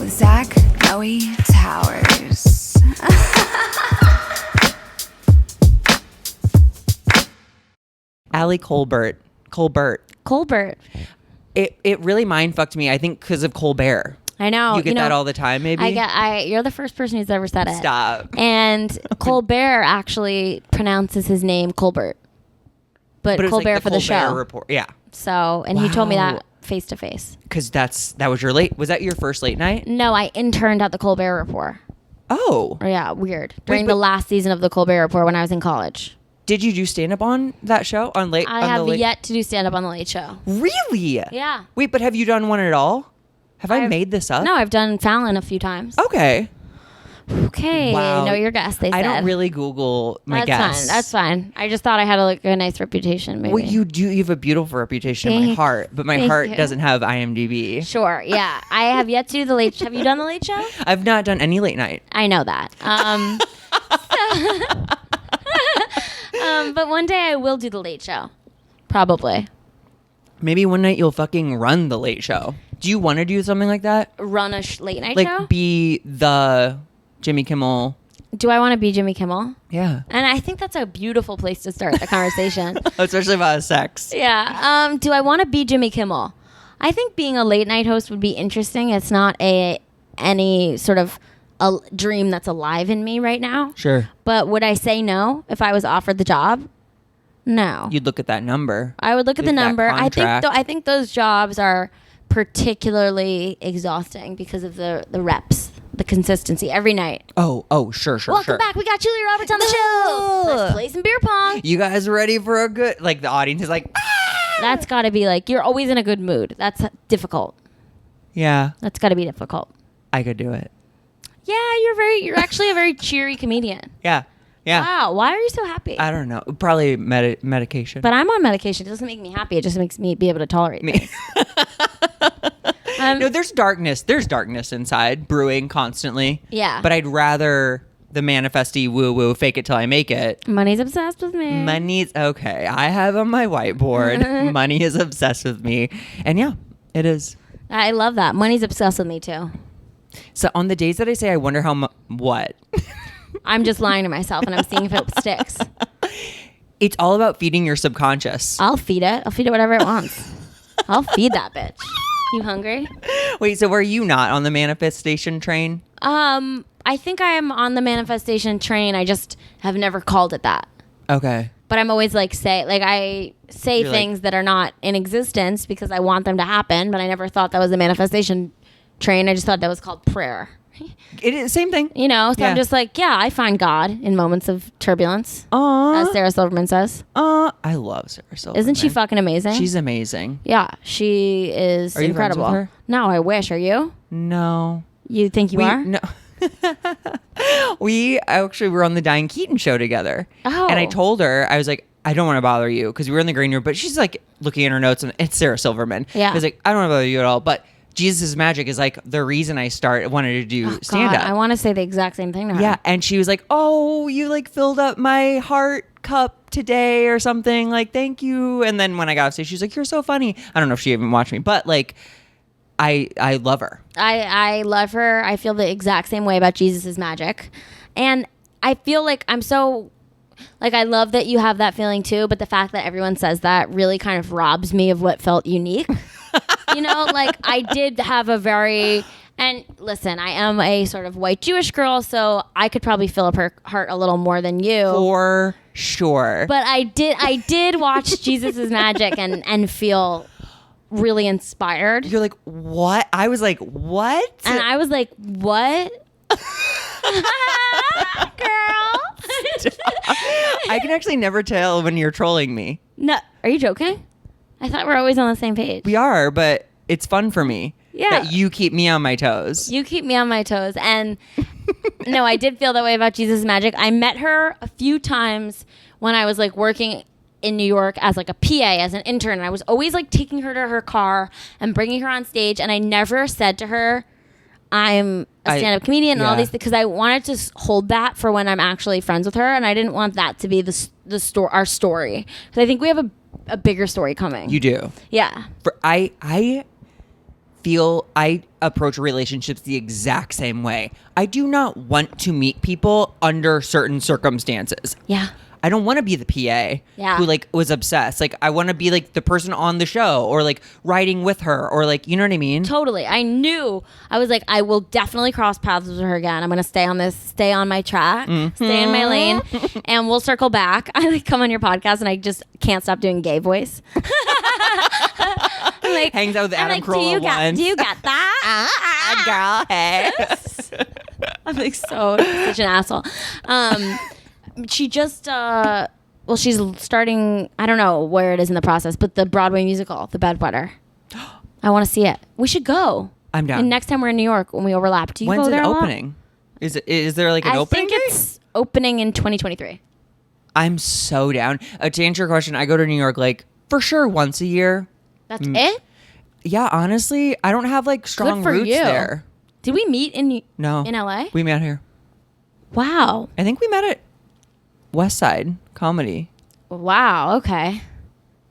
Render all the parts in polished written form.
with Zach, Noe, Towers. Ali Kolbert. It really mind fucked me. I think because of Colbert. I know. You get that all the time, maybe? You're the first person who's ever said it. Stop. And Colbert actually pronounces his name Colbert. But Colbert like for the show. Report. Yeah. So, and he told me that face to face. Because that was was that your first late night? No, I interned at the Colbert Report. Oh. Yeah, weird. During the last season of the Colbert Report when I was in college. Did you do stand-up on that show? I have yet to do stand-up on The Late Show. Really? Yeah. Wait, but have you done one at all? Have I made this up? No, I've done Fallon a few times. Okay. Wow. Know your guest, they said. I don't really Google my guests. That's fine. I just thought I had a nice reputation, maybe. Well, you do. You have a beautiful reputation in my heart, but my heart doesn't have IMDb. Sure, yeah. I have yet to do The Late Show. Have you done The Late Show? I've not done any late night. I know that. But one day I will do The Late Show. Probably. Maybe one night you'll fucking run The Late Show. Do you want to do something like that? Run a late night show? Like be the Jimmy Kimmel. Do I want to be Jimmy Kimmel? Yeah. And I think that's a beautiful place to start the conversation. Especially about sex. Yeah. Do I want to be Jimmy Kimmel? I think being a late night host would be interesting. It's not any sort of a dream that's alive in me right now. Sure. But would I say no if I was offered the job? No. You'd look at that number. I would look at the number. I think those jobs are particularly exhausting because of the reps, the consistency every night. Oh, sure. Welcome back. We got Julia Roberts on the show. Let's play some beer pong. You guys ready for a good? Like the audience is like, ah! That's got to be like you're always in a good mood. That's difficult. Yeah. That's got to be difficult. I could do it. Yeah, you're actually a very cheery comedian. Yeah. Wow, why are you so happy? I don't know. Probably medication. But I'm on medication. It doesn't make me happy. It just makes me be able to tolerate me. No, there's darkness. There's darkness inside, brewing constantly. Yeah. But I'd rather the manifesty woo-woo, fake it till I make it. Money's obsessed with me. Money's okay. I have on my whiteboard, money is obsessed with me. And yeah, it is. I love that. Money's obsessed with me too. So on the days that I say, I wonder how what? I'm just lying to myself and I'm seeing if it sticks. It's all about feeding your subconscious. I'll feed it. I'll feed it whatever it wants. I'll feed that bitch. You hungry? Wait, so were you not on the manifestation train? I think I am on the manifestation train. I just have never called it that. Okay. But I'm always I say You're things that are not in existence because I want them to happen, but I never thought that was the manifestation train. I just thought that was called prayer. It is same thing. So yeah. I'm just I find God in moments of turbulence. As Sarah Silverman says. I love Sarah Silverman. Isn't she fucking amazing? She's amazing. Yeah, she is incredible. Are you friends with her? No, I wish. Are you? No. You think you are? No. We actually were on the Diane Keaton show together. Oh. And I told her, I was like, I don't want to bother you because we were in the green room, but she's looking at her notes and it's Sarah Silverman. Yeah. I was like, I don't want to bother you at all, but Jesus' Magic is the reason I wanted to do stand up. I want to say the exact same thing to her. Yeah. And she was like, oh, you filled up my heart cup today or something. Thank you. And then when I got off stage, she was like, you're so funny. I don't know if she even watched me, but I love her. I love her. I feel the exact same way about Jesus' Magic. And I feel I'm so I love that you have that feeling too, but the fact that everyone says that really kind of robs me of what felt unique. I did have a very, and listen, I am a sort of white Jewish girl, so I could probably fill up her heart a little more than you. For sure. But I did watch Jesus' Magic and feel really inspired. You're like, what? I was like, what? And I was like, what? Girl. I can actually never tell when you're trolling me. No, are you joking? I thought we're always on the same page. We are, but it's fun for me. Yeah. That you keep me on my toes. You keep me on my toes. And no, I did feel that way about Jesus' Magic. I met her a few times when I was working in New York as a PA, as an intern. And I was always taking her to her car and bringing her on stage. And I never said to her, I'm a stand-up comedian and all these things, because I wanted to hold that for when I'm actually friends with her. And I didn't want that to be our story. Because I think we have a bigger story coming. You do. Yeah. I I approach relationships the exact same way. I do not want to meet people under certain circumstances. Yeah. I don't want to be the PA who like was obsessed. Like I want to be like the person on the show or like riding with her or like, you know what I mean? Totally. I was like, I will definitely cross paths with her again. I'm going to stay on my track, stay in my lane, and we'll circle back. I like come on your podcast and I just can't stop doing gay voice. Like, hangs out with Adam like, Carolla once. Do you get that? Girl, hey. I'm like such an asshole. She just she's starting, I don't know where it is in the process, but the Broadway musical, The Bedwetter. I want to see it. We should go. I'm down. And next time we're in New York when we overlap, do you When's go there it a lot? opening? Is there like an opening? I think it's opening in 2023. I'm so down. To answer your question, I go to New York like for sure once a year. That's it? Yeah, honestly, I don't have like strong Good for roots you. there. Did we meet in LA? We met here. Wow. I think we met at West Side Comedy. Wow. Okay.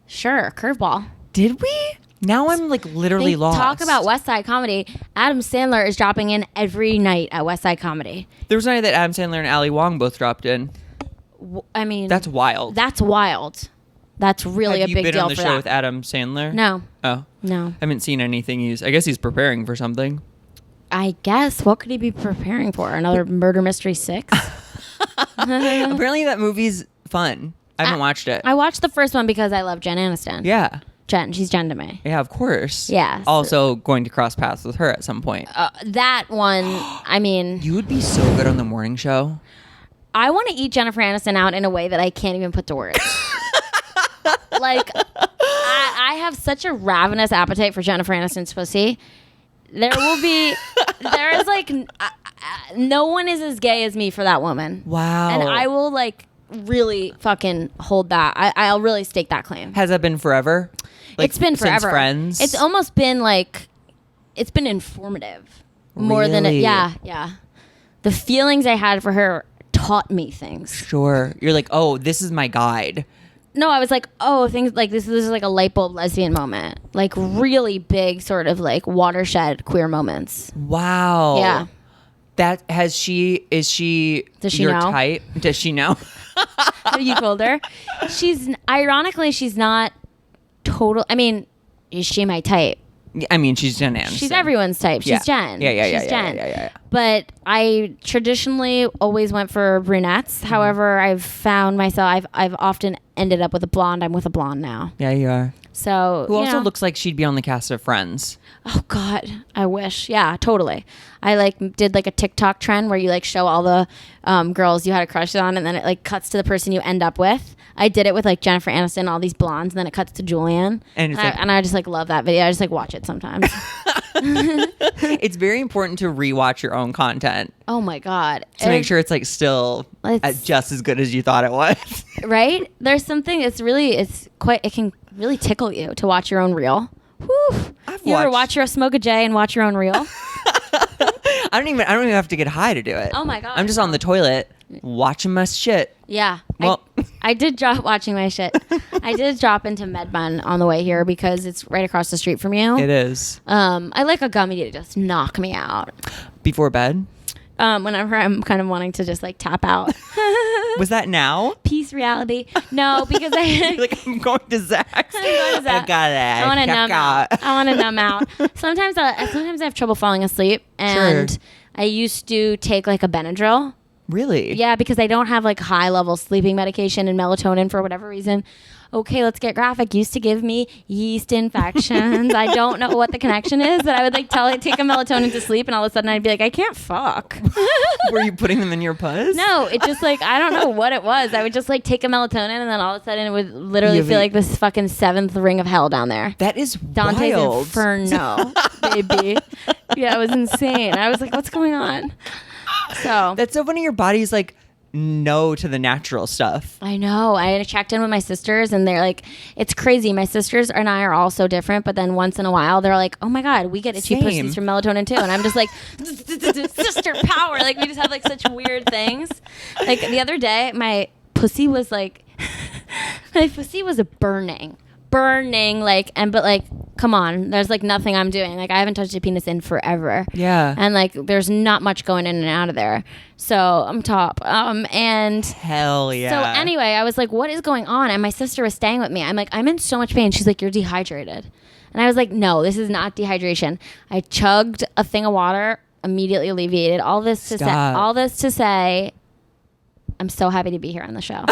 Sure. Curveball. Did we? Now I'm like literally lost. Talk about West Side Comedy. Adam Sandler is dropping in every night at West Side Comedy. There was a night that Adam Sandler and Ali Wong both dropped in. I mean, That's wild. That's wild. That's really Have a you big been deal on the for show that. with Adam Sandler? No. Oh. No. I haven't seen anything I guess he's preparing for something. I guess. What could he be preparing for? Another Murder Mystery 6? Apparently that movie's fun. I haven't watched it. I watched the first one because I love Jen Aniston. Yeah. Jen. She's Jen to me. Yeah, of course. Yeah. Also going to cross paths with her at some point. That one, I mean, You would be so good on the morning show. I want to eat Jennifer Aniston out in a way that I can't even put to words. Like, I have such a ravenous appetite for Jennifer Aniston's pussy. There is like, no one is as gay as me for that woman. Wow. And I will like really fucking hold that. I'll really stake that claim. Has that been forever? Like, It's been forever. Since Friends? It's almost been like, it's been informative more than Really? yeah. The feelings I had for her taught me things. Sure. You're like, oh, this is my guide. No, I was like, oh, things like this is like a light bulb lesbian moment. Like really big sort of like watershed queer moments. Wow. Yeah. Is she Does she your know? type? Does she know? Have you told her? Ironically, she's not total. I mean, is she my type? I mean, she's Jen Aniston. She's everyone's type. She's Yeah. Jen. Yeah. She's Jen. Yeah. But I traditionally always went for brunettes. Mm-hmm. However, I've found myself, I've often ended up with a blonde. I'm with a blonde now. Yeah, you are. So Who you also know. looks like she'd be on the cast of Friends. Oh God, I wish. Yeah, totally. I like did like a TikTok trend where you like show all the girls you had a crush on, and then it like cuts to the person you end up with. I did it with like Jennifer Aniston, all these blondes, and then it cuts to Julianne. And it's like- I just like love that video. I just like watch it sometimes. It's very important to rewatch your own content Oh my God. to make sure it's like still It's- just as good as you thought it was. Right? There's something. It can really tickle you to watch your own reel. Whew. You ever smoke a J and watch your own reel? I don't even have to get high to do it. Oh my God. I'm just on the toilet watching my shit. Yeah. Well- I did drop watching my shit. I did drop into MedBun on the way here because it's right across the street from you. It is. I like a gummy to just knock me out. Before bed? Whenever I'm kind of wanting to just like tap out. Was that now? Peace reality. No, because You're like, I'm going to Zach's. I'm going to Zach. I got it. I want to Check numb out. I want to numb out. Sometimes I have trouble falling asleep, and Sure. I used to take like a Benadryl. Really? Yeah, because I don't have like high level sleeping medication and melatonin for whatever reason. Okay, let's get graphic. Used to give me yeast infections. I don't know what the connection is, but I would like take a melatonin to sleep, and all of a sudden I'd be like, I can't fuck. Were you putting them in your puss? No, it just like, I don't know what it was. I would just like take a melatonin, and then all of a sudden it would literally You feel like this fucking seventh ring of hell down there. That is Dante's wild. Inferno, baby. Yeah, it was insane. I was like, what's going on? So That's so funny. Your body's like no to the natural stuff. I know. I checked in with my sisters, and they're like, it's crazy. My sisters and I are all so different, but then once in a while, they're like, oh my God, we get itchy Same. pussies from melatonin too. And I'm just like, sister power. Like, we just have like such weird things. Like the other day, my pussy was like, my pussy was burning, like, but like come on. There's like nothing I'm doing. Like I haven't touched a penis in forever. Yeah. And like there's not much going in and out of there. So I'm top. And hell yeah. so anyway, I was like, what is going on? And my sister was staying with me. I'm like, I'm in so much pain. She's like, you're dehydrated. And I was like, no, this is not dehydration. I chugged a thing of water, immediately alleviated. All this to say, I'm so happy to be here on the show.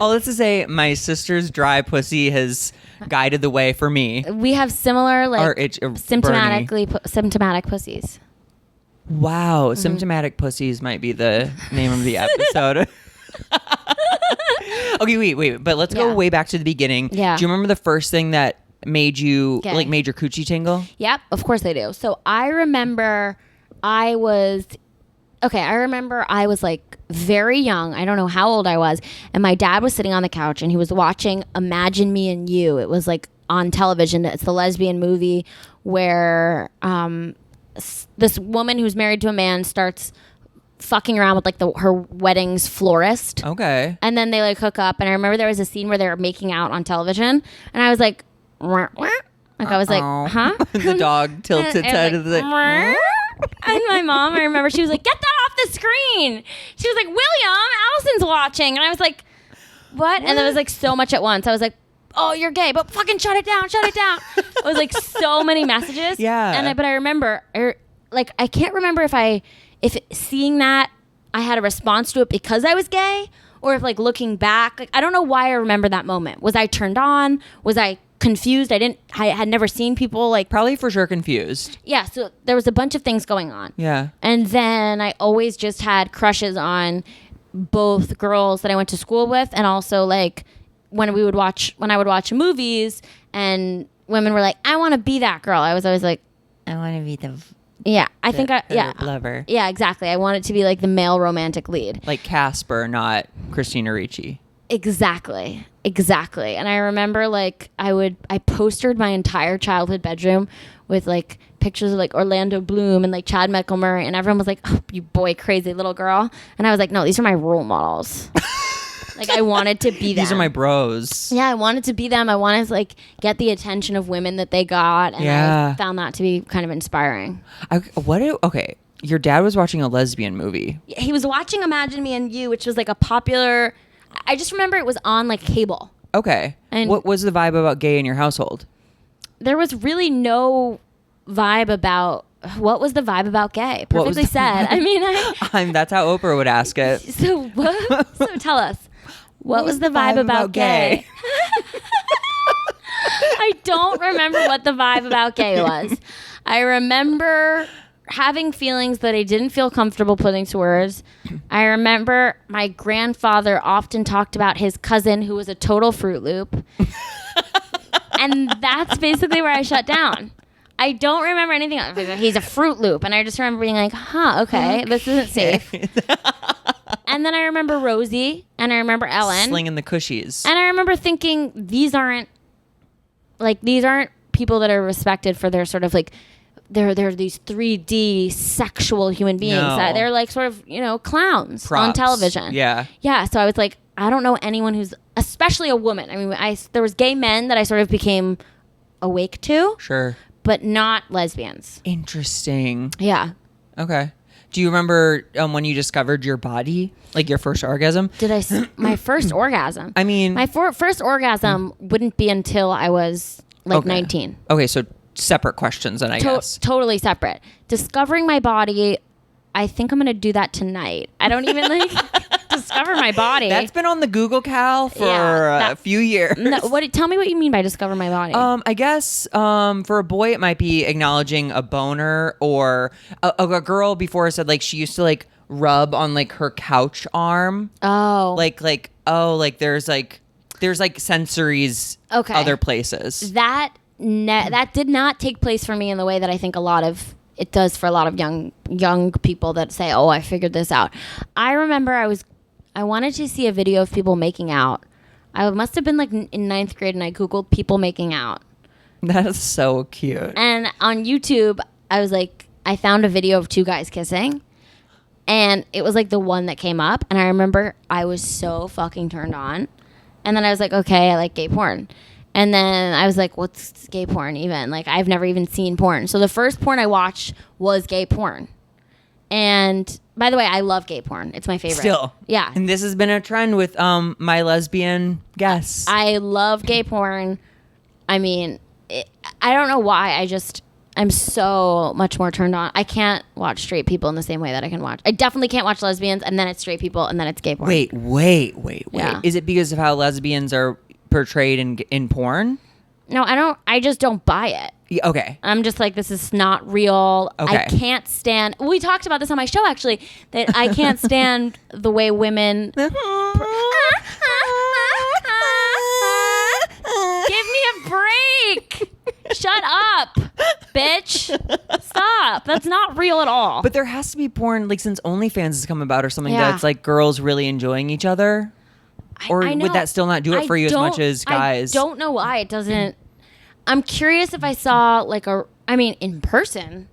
All this to say, my sister's dry pussy has guided the way for me. We have similar like symptomatic pussies. Wow, symptomatic pussies might be the name of the episode. Okay, wait, but let's go way back to the beginning. Yeah. Do you remember the first thing that made you Okay. like made your coochie tingle? Yep, of course I do. So I remember I was like very young. I don't know how old I was. And my dad was sitting on the couch and he was watching Imagine Me and You. It was like on television. It's the lesbian movie where this woman who's married to a man starts fucking around with like her wedding's florist. Okay. And then they like hook up. And I remember there was a scene where they were making out on television. And I was like, wah, wah. Like I was like, huh? The dog tilts its head. And my mom, I remember she was like, get that off the screen. She was like, William, Allison's watching. And I was like, what? And there was like so much at once. I was like, oh, you're gay, but fucking shut it down. It was like so many messages. Yeah. But I remember, like, I can't remember if seeing that I had a response to it because I was gay, or if like looking back, like I don't know why I remember that moment. Was I turned on? Was I confused? I had never seen people like. Probably for sure confused. Yeah, so there was a bunch of things going on. Yeah. And then I always just had crushes on both girls that I went to school with, and also like when I would watch movies and women were like, I want to be that girl. I was always like, I want to be the lover. Yeah, exactly. I want it to be like the male romantic lead. Like Casper, not Christina Ricci. Exactly. And I remember like I postered my entire childhood bedroom with like pictures of like Orlando Bloom and like Chad Michael Murray, and everyone was like, oh, you boy crazy little girl. And I was like, no, these are my role models. Like I wanted to be them. These are my bros. Yeah, I wanted to be them. I wanted to like get the attention of women that they got, and I found that to be kind of inspiring. Okay, your dad was watching a lesbian movie. He was watching Imagine Me and You, which was like a popular. I just remember it was on like cable. Okay. And what was the vibe about gay in your household? There was really no vibe about. What was the vibe about gay? Perfectly said. I mean, that's how Oprah would ask it. So tell us. What was the vibe about gay? I don't remember what the vibe about gay was. I remember having feelings that I didn't feel comfortable putting to words. I remember my grandfather often talked about his cousin who was a total Fruit Loop. And that's basically where I shut down. I don't remember anything else. He's a Fruit Loop. And I just remember being like, okay, this isn't safe. And then I remember Rosie, and I remember Ellen. Slinging the cushies. And I remember thinking, these aren't people that are respected for their sort of like, they're these 3D sexual human beings. No. They're like sort of, clowns Props. on television. Yeah. Yeah, so I was like, I don't know anyone who's, especially a woman. I mean, there was gay men that I sort of became awake to. Sure. But not lesbians. Interesting. Yeah. Okay. Do you remember when you discovered your body, like your first orgasm? My first orgasm? I mean, my first orgasm wouldn't be until I was like 19. Okay, so separate questions then, I guess. Totally separate. Discovering my body, I think I'm going to do that tonight. I don't even like discover my body. That's been on the Google Cal for a few years. Tell me what you mean by discover my body. I guess for a boy it might be acknowledging a boner, or a girl before said like she used to like rub on like her couch arm. Oh. Like there's sensories other places. That did not take place for me in the way that I think it does for a lot of young people that say, oh, I figured this out. I remember I wanted to see a video of people making out. I must have been like in 9th grade, and I Googled people making out. That's so cute. And on YouTube, I found a video of two guys kissing, and it was like the one that came up. And I remember I was so fucking turned on. And then I was like, okay, I like gay porn. And then I was like, what's gay porn even? Like, I've never even seen porn. So the first porn I watched was gay porn. And by the way, I love gay porn. It's my favorite. Still. Yeah. And this has been a trend with my lesbian guests. I love gay porn. I mean, I don't know why. I'm so much more turned on. I can't watch straight people in the same way that I can watch. I definitely can't watch lesbians, and then it's straight people, and then it's gay porn. Wait. Yeah. Is it because of how lesbians are portrayed in porn? No, I don't. I just don't buy it. Yeah, okay. I'm just like, this is not real. Okay. I can't stand. We talked about this on my show, actually, that I can't stand the way women. Give me a break. Shut up, bitch. Stop. That's not real at all. But there has to be porn, like, since OnlyFans has come about or something, Yeah. that's like girls really enjoying each other. Or I know. would that still not do it for you as much as guys? I don't know why it doesn't. I'm curious if I saw in person,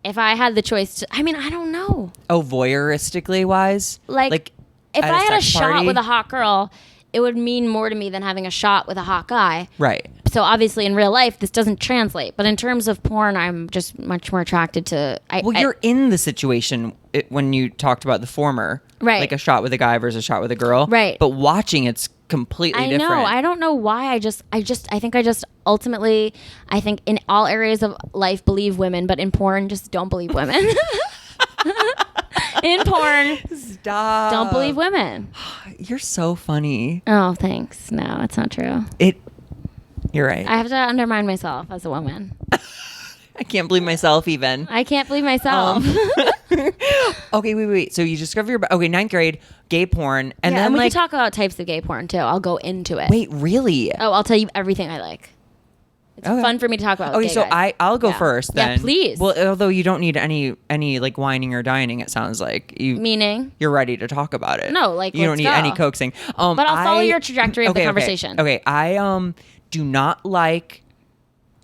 if I had the choice to, I don't know. Oh, voyeuristically wise? Like if at I had a sex shot party? with a hot girl, it would mean more to me than having a shot with a hot guy. Right. So obviously in real life, this doesn't translate. But in terms of porn, I'm just much more attracted to. You're in the situation when you talked about the former. Right. Like a shot with a guy versus a shot with a girl. Right. But watching it's completely I different. know. I don't know why. I think ultimately, I think in all areas of life, believe women, but in porn, just don't believe women. In porn, Stop. don't believe women. You're so funny. Oh, thanks. No, it's not true. You're right. I have to undermine myself as a woman. I can't believe myself even. I can't believe myself. Okay, wait. So you discover ninth grade, gay porn, and Yeah, then and we like, can talk about types of gay porn too. I'll go into it. wait, really? Oh, I'll tell you everything I like. It's Okay. fun for me to talk about. Okay, gay so guys. I'll go Yeah. first then. Yeah, please. Well, although you don't need any like whining or dining, it sounds like Meaning? you're ready to talk about it. No, like, you don't let's need go. any coaxing. But I'll follow your trajectory of the conversation. Okay, I do not like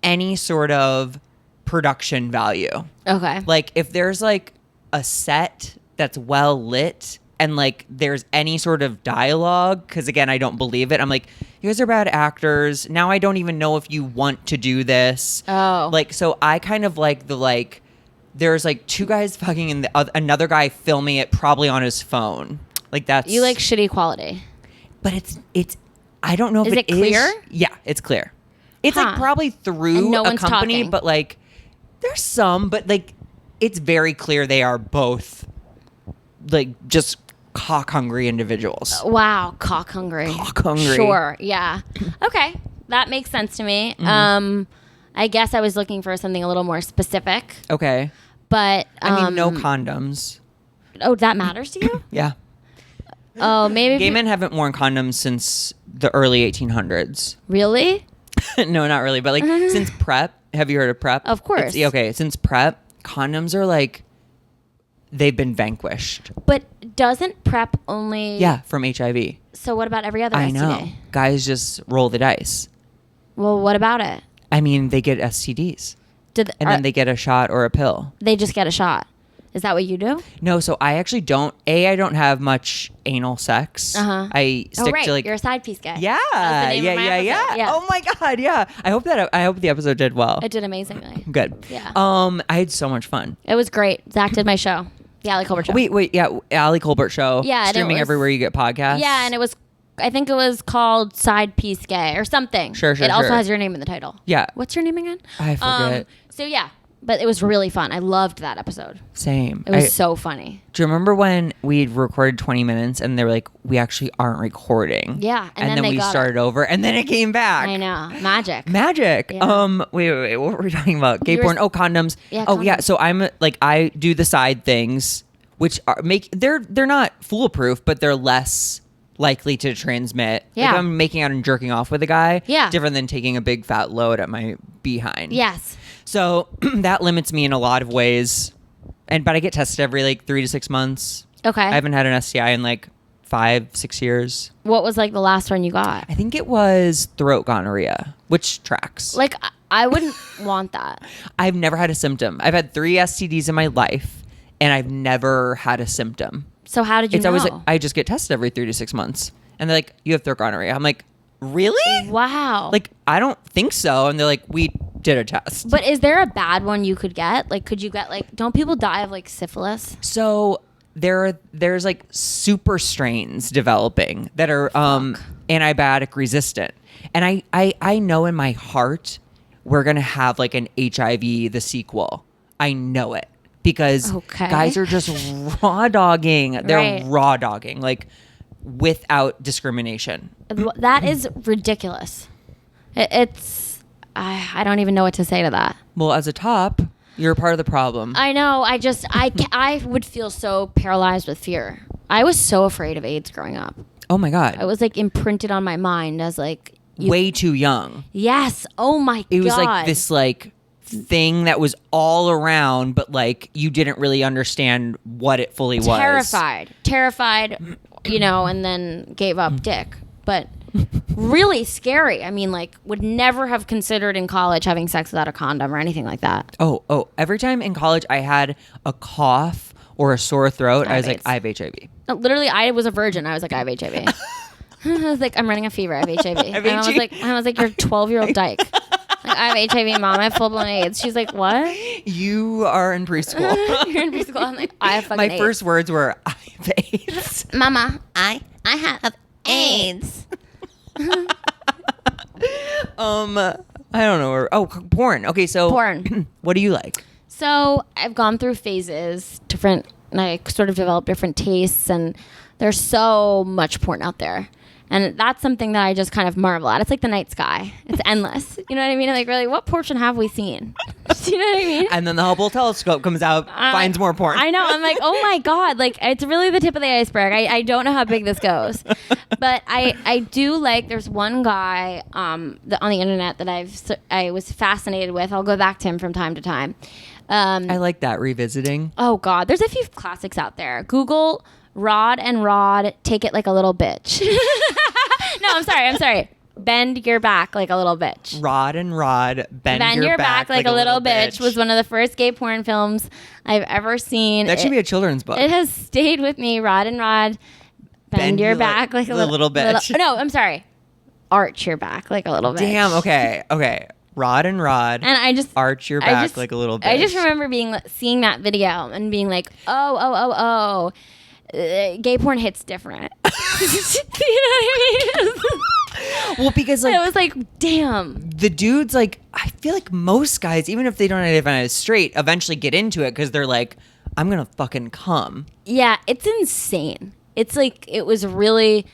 any sort of production value. Okay. Like if there's like a set that's well lit and like there's any sort of dialogue, because again, I don't believe it. I'm like, you guys are bad actors. Now I don't even know if you want to do this. Oh. Like, so I kind of like there's like two guys fucking and another guy filming it probably on his phone. Like that's. You like shitty quality. But it's I don't know if Is it clear? Yeah, it's clear. It's Huh. like probably through And no a one's company, talking. but like there's some, but like it's very clear they are both like just cock hungry individuals. Wow, cock hungry. Cock hungry. Sure, yeah. Okay, that makes sense to me. Mm-hmm. I guess I was looking for something a little more specific, Okay. but I mean, no condoms. Oh, that matters to you? Yeah. Oh, maybe. Gay men haven't worn condoms since the early 1800s. Really? No, not really, but like since PrEP. Have you heard of PrEP? Of course. Okay, since PrEP, condoms are like they've been vanquished. But doesn't PrEP only? Yeah, from HIV. So what about every other I STD? know. Guys just roll the dice. Well, what about it? I mean, they get STDs. And Then they get a shot or a pill. they just get a shot. Is that what you do? No, so I actually don't. I don't have much anal sex. Uh-huh. I stick right. to like. You're a side piece guy. Yeah, That was the name of my episode. Yeah. Oh my god, yeah. I hope the episode did well. It did amazingly. Good. Yeah. I had so much fun. It was great. Zach did my show, the Ali Kolbert show. Wait, yeah, Ali Kolbert show. Yeah, and it streaming was- everywhere you get podcasts. Yeah, and it was. I think it was called Side Piece Gay or something. Sure, It also sure. has your name in the title. Yeah. What's your name again? I forget. So yeah, but it was really fun. I loved that episode. Same. It was so funny. Do you remember when we'd recorded 20 minutes and they were like, we actually aren't recording? Yeah, and then then they we got started over and then it came back. I know, magic. Magic. Yeah. Wait. What were we talking about? Gay You were porn. s- Oh, condoms. Yeah, Oh, yeah. condoms. So I'm like, I do the side things, which are they're not foolproof, but they're less likely to transmit. Yeah. Like I'm making out and jerking off with a guy. Yeah. Different than taking a big fat load at my behind. Yes. So that limits me in a lot of ways. But I get tested every like 3 to 6 months. Okay. I haven't had an STI in like 5-6 years. What was like the last one you got? I think it was throat gonorrhea, which tracks. Like I wouldn't want that. I've never had a symptom. I've had 3 STDs in my life, and I've never had a symptom. So how did you It's know? always like, I just get tested every 3 to 6 months, and they're like, "You have throat gonorrhea." I'm like, really? Wow. Like, I don't think so. And they're like, we did a test. But is there a bad one you could get? Like, could you get like, don't people die of like syphilis? So there's like super strains developing that are antibiotic resistant. And I know in my heart we're going to have like an HIV, the sequel. I know it. Because guys are just raw dogging. They're raw dogging, like without discrimination. That is ridiculous. I don't even know what to say to that. Well, as a top, you're a part of the problem. I know. I would feel so paralyzed with fear. I was so afraid of AIDS growing up. Oh my God. I was like imprinted on my mind as like way too young. Yes. Oh my God. It was like this like thing that was all around, but like you didn't really understand what it fully was. Terrified, and then gave up dick. But really scary. I mean, like, would never have considered in college having sex without a condom or anything like that. Oh, every time in college I had a cough or a sore throat, I was like, I have HIV. No, literally, I was a virgin. I was like, I have HIV. I was like, I'm running a fever. I have HIV. And I was like, you're a 12-year-old dyke. Like, I have HIV, Mom. I have full-blown AIDS. She's like, what? You are in preschool. You're in preschool. I'm like, I have fucking AIDS. My first words were, I have AIDS. Mama, I have AIDS. I don't know. Porn. Okay, so porn. What do you like? So I've gone through phases, and I sort of developed different tastes, and there's so much porn out there. And that's something that I just kind of marvel at. It's like the night sky. It's endless. You know what I mean? Like, really, what portion have we seen? Do you know what I mean? And then the Hubble telescope comes out, finds more porn. I know. I'm like, oh my God. Like, it's really the tip of the iceberg. I don't know how big this goes. But I do like, there's one guy on the internet that I was fascinated with. I'll go back to him from time to time. I like that, revisiting. Oh God. There's a few classics out there. Google Rod and Rod, take it like a little bitch. No, I'm sorry. Bend your back like a little bitch. Rod and Rod, bend your back like a little bitch was one of the first gay porn films I've ever seen. That should be a children's book. It has stayed with me. Rod and Rod, bend your back like a little bitch. No, I'm sorry. Arch your back like a little bitch. Damn, okay. Rod and Rod, and I just arch your back like a little bitch. I just remember seeing that video and being like, oh. Gay porn hits different. You know what I mean? Well, because like it was like, damn. The dudes, like, I feel like most guys, even if they don't identify as straight, eventually get into it because they're like, I'm gonna fucking come. Yeah, it's insane. It's like, it was really,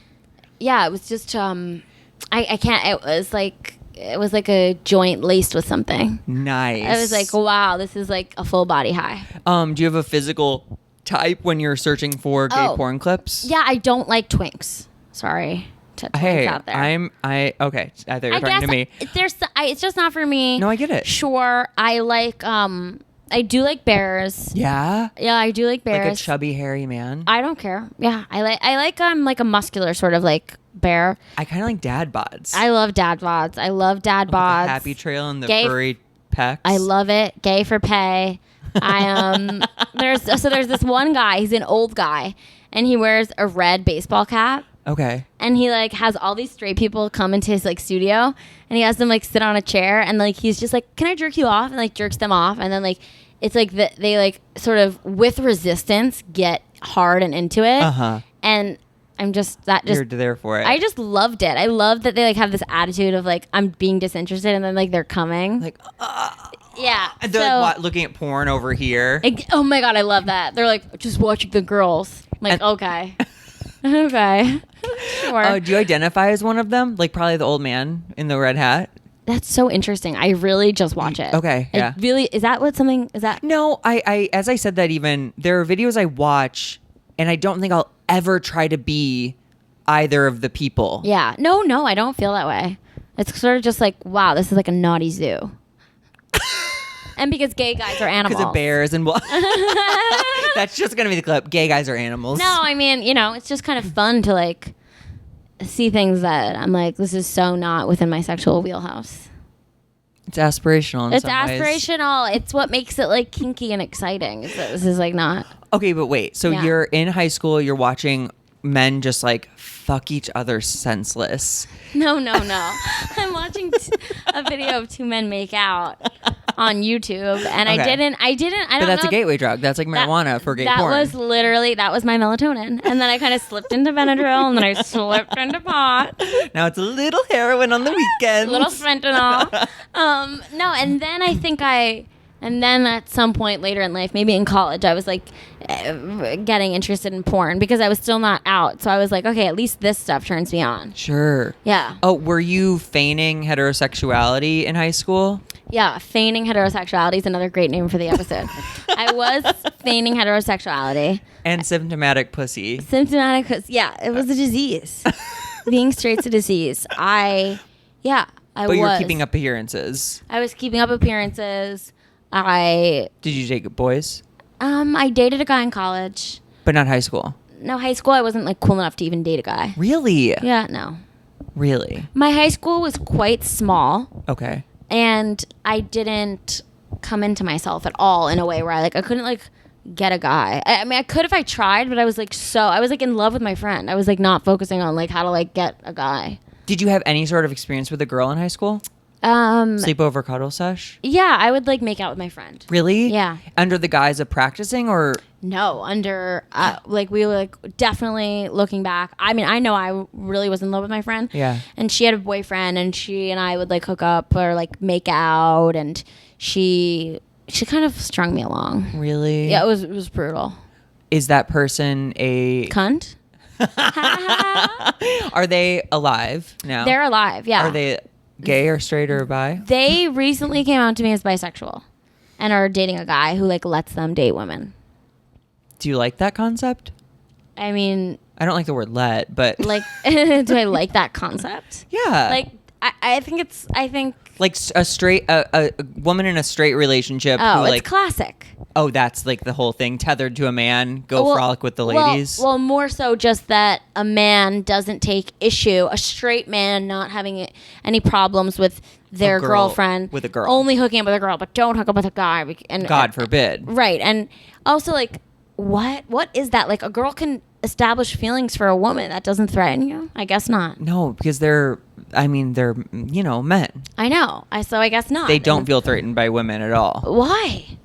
yeah, it was just I can't. It was like a joint laced with something. Nice. I was like, wow, this is like a full body high. Do you have a physical type when you're searching for gay porn clips? Yeah, I don't like twinks. Sorry to twinks out there. Okay. I thought you were talking to me. It's just not for me. No, I get it. Sure, I like I do like bears. Yeah? Yeah, I do like bears. Like a chubby, hairy man? I don't care. Yeah, I like a muscular sort of like bear. I kind of like dad bods. I love dad bods. Like the happy trail and the furry pecs. I love it. Gay for pay. There's this one guy, he's an old guy, and he wears a red baseball cap. Okay. And he like has all these straight people come into his like studio, and he has them like sit on a chair, and like he's just like, can I jerk you off? And like jerks them off, and then like it's like they like sort of with resistance get hard and into it. And I'm just you're there for it. I just loved it. I love that they like have this attitude of like, I'm being disinterested, and then like they're coming like yeah. And they're like looking at porn over here. Oh my God, I love that. They're like just watching the girls. I'm like, okay. Okay. Sure. Do you identify as one of them? Like probably the old man in the red hat? That's so interesting. I really just watch it. Okay. Yeah. Really, is that No, I as I said that, even there are videos I watch and I don't think I'll ever try to be either of the people. Yeah. No, I don't feel that way. It's sort of just like, wow, this is like a naughty zoo. And because gay guys are animals. Because of bears and that's just going to be the clip. Gay guys are animals. No, I mean, it's just kind of fun to like see things that I'm like, this is so not within my sexual wheelhouse. It's aspirational. It's aspirational. It's what makes it like kinky and exciting. This is like not. Okay, but wait. So you're in high school. You're watching men just like fuck each other senseless. No. I'm watching a video of two men make out on YouTube, and Okay. I didn't. I don't But know. that's a gateway drug. That's like marijuana for gay porn. That was my melatonin, and then I kind of slipped into Benadryl, and then I slipped into pot, Now it's a little heroin on the weekends. little fentanyl. No, and then I think and then at some point later in life, maybe in college, I was like getting interested in porn because I was still not out. So I was like, okay, at least this stuff turns me on. Sure. Yeah. Oh, were you feigning heterosexuality in high school? Yeah, feigning heterosexuality is another great name for the episode. I was feigning heterosexuality. And symptomatic pussy. Symptomatic, yeah, it was a disease. Being straight's a disease. But But you were keeping up appearances. I was keeping up appearances. Did you date boys? I dated a guy in college. But not high school. No, high school I wasn't like cool enough to even date a guy. Really? Yeah, no. Really? My high school was quite small. Okay. And I didn't come into myself at all in a way where I couldn't like get a guy. I mean, I could if I tried, but I was like in love with my friend. I was like not focusing on like how to like get a guy. Did you have any sort of experience with a girl in high school? Sleepover cuddle sesh? Yeah, I would like make out with my friend. Really? Yeah. Under the guise of practicing or? No, under like we were like definitely looking back. I mean, I know I really was in love with my friend. Yeah. And she had a boyfriend, and she and I would like hook up or like make out, and she kind of strung me along. Really? Yeah, it was brutal. Is that person a Cunt? Are they alive now? They're alive. Yeah. Are they gay or straight or bi? They recently came out to me as bisexual, and are dating a guy who like lets them date women. Do you like that concept? I mean, I don't like the word let, but like, do I like that concept? yeah. Like, I think. Like a woman in a straight relationship Oh, who it's like classic. oh, that's like the whole thing, tethered to a man, go frolic with the ladies. Well, more so just that a man doesn't take issue, a straight man not having any problems with their girlfriend. With a girl. Only hooking up with a girl, but don't hook up with a guy. And God forbid. Right. And also, like, what is that? Like, a girl can establish feelings for a woman. That doesn't threaten you? I guess not. No, because they're men. I know. So I guess not. They don't feel threatened by women at all. Why?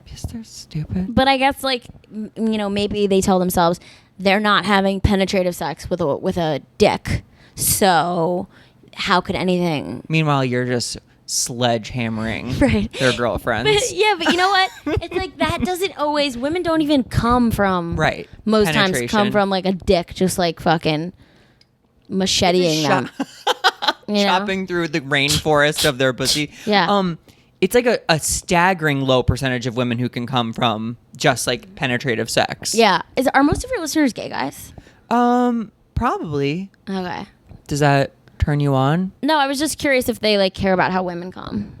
Because they're stupid. But I guess, like, maybe they tell themselves they're not having penetrative sex with a dick. So how could anything? Meanwhile, you're just sledgehammering Right. their girlfriends. But you know what? It's like that doesn't always. Women don't even come from. Right. Most times Penetration. come from like a dick, just like fucking macheteing them. You know? Chopping through the rainforest of their pussy. Yeah. It's like a staggering low percentage of women who can come from just like penetrative sex. Yeah. Are most of your listeners gay guys? Probably. Okay. Does that turn you on? No, I was just curious if they like care about how women come.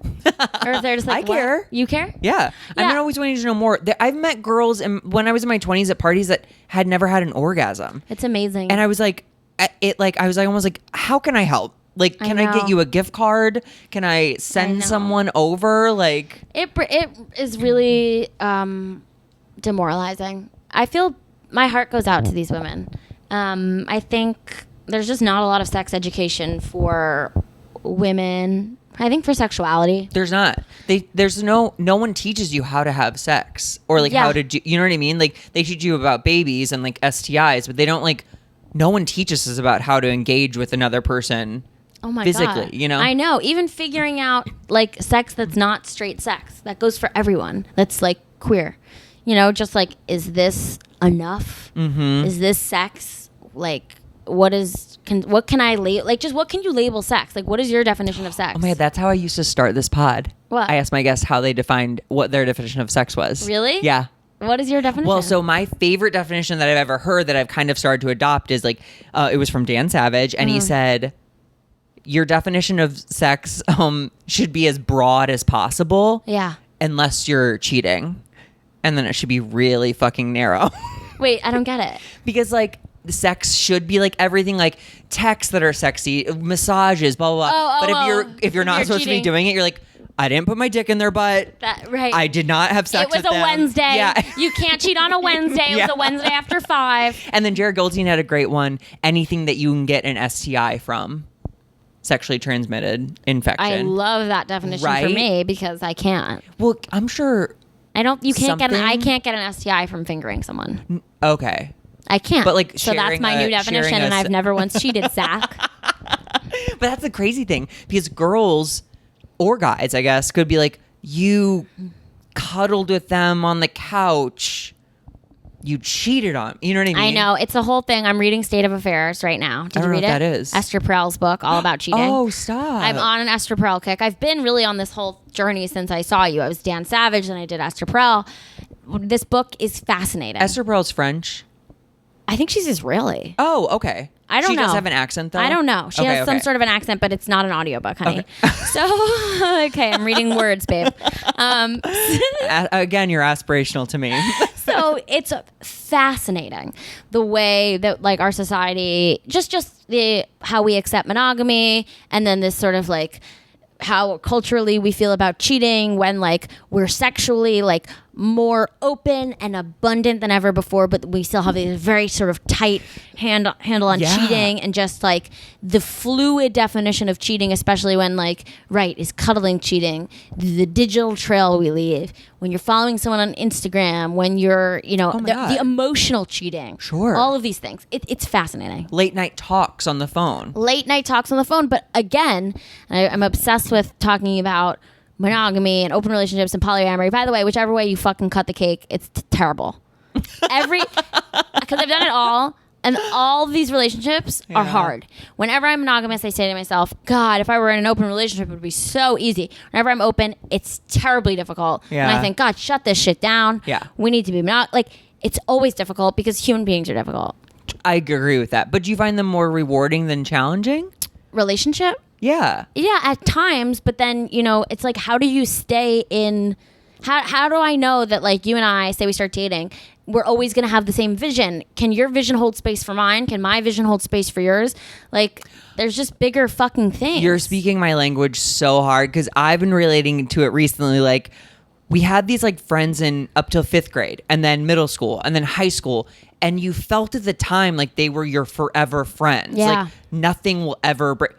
Or if they're just like, I care. What? You care? Yeah. I'm always wanting to know more. I've met girls when I was in my 20s at parties that had never had an orgasm. It's amazing. And I was like, almost like, how can I help? Like, can I get you a gift card? Can I send someone over? Like, it is really demoralizing. I feel my heart goes out to these women. I think there's just not a lot of sex education for women. I think for sexuality, there's not. There's no one teaches you how to have sex or like how to do. You know what I mean? Like they teach you about babies and like STIs, but they don't like. No one teaches us about how to engage with another person. Oh my physically, God. You know? I know. Even figuring out like sex that's not straight sex. That goes for everyone. That's like queer. You know, just like, is this enough? Mm-hmm. Is this sex? Like, what can I label? Like, just what can you label sex? Like, what is your definition of sex? Oh my God, that's how I used to start this pod. What? I asked my guests how they defined what their definition of sex was. Really? Yeah. What is your definition? Well, so my favorite definition that I've ever heard that I've kind of started to adopt is like, it was from Dan Savage, and he said, your definition of sex should be as broad as possible. Yeah. Unless you're cheating. And then it should be really fucking narrow. Wait, I don't get it. Because like sex should be like everything, like texts that are sexy, massages, blah blah blah. But if you're not supposed to be doing it, you're like, I didn't put my dick in their butt. Right. I did not have sex with them. It was a Wednesday. Yeah. You can't cheat on a Wednesday. It was a Wednesday after 5. And then Jared Goldstein had a great one. Anything that you can get an STI from. Sexually transmitted infection. I love that definition for me because I can't. Well, I'm sure... I can't get an STI from fingering someone. Okay. I can't. But like, so that's my new definition, and I've never once cheated, Zach. But that's the crazy thing, because girls or guys, I guess, could be like, you cuddled with them on the couch. You cheated on. You know what I mean? I know. It's a whole thing. I'm reading State of Affairs right now. Did you read it? That is Esther Perel's book, all about cheating. Oh, stop. I'm on an Esther Perel kick. I've been really on this whole journey since I saw you. I was Dan Savage, then I did Esther Perel. This book is fascinating. Esther Perel's French? I think she's Israeli. Oh, okay. I don't know. She does have an accent, though? I don't know. She has some sort of an accent, but it's not an audiobook, honey. Okay. So, okay, I'm reading words, babe. Again, you're aspirational to me. So it's fascinating the way that like our society, just how we accept monogamy, and then this sort of like how culturally we feel about cheating when like we're sexually like more open and abundant than ever before, but we still have a very sort of tight handle on cheating, and just like the fluid definition of cheating, especially when like, is cuddling cheating, the digital trail we leave, when you're following someone on Instagram, when you're, the emotional cheating. Sure. All of these things. It's fascinating. Late night talks on the phone. But again, I'm obsessed with talking about monogamy and open relationships and polyamory. By the way, whichever way you fucking cut the cake, it's terrible. Because I've done it all, and all of these relationships are hard. Whenever I'm monogamous, I say to myself, God, if I were in an open relationship, it would be so easy. Whenever I'm open, it's terribly difficult. Yeah. And I think, God, shut this shit down. Yeah. We need to be it's always difficult because human beings are difficult. I agree with that. But do you find them more rewarding than challenging? Relationship? Yeah. Yeah, at times, but then, it's like, how do you stay in... How do I know that, like, you and I, say we start dating, we're always going to have the same vision? Can your vision hold space for mine? Can my vision hold space for yours? Like, there's just bigger fucking things. You're speaking my language so hard, because I've been relating to it recently. Like, we had these, like, friends in up till 5th grade, and then middle school, and then high school, and you felt at the time like they were your forever friends. Yeah. Like, nothing will ever break...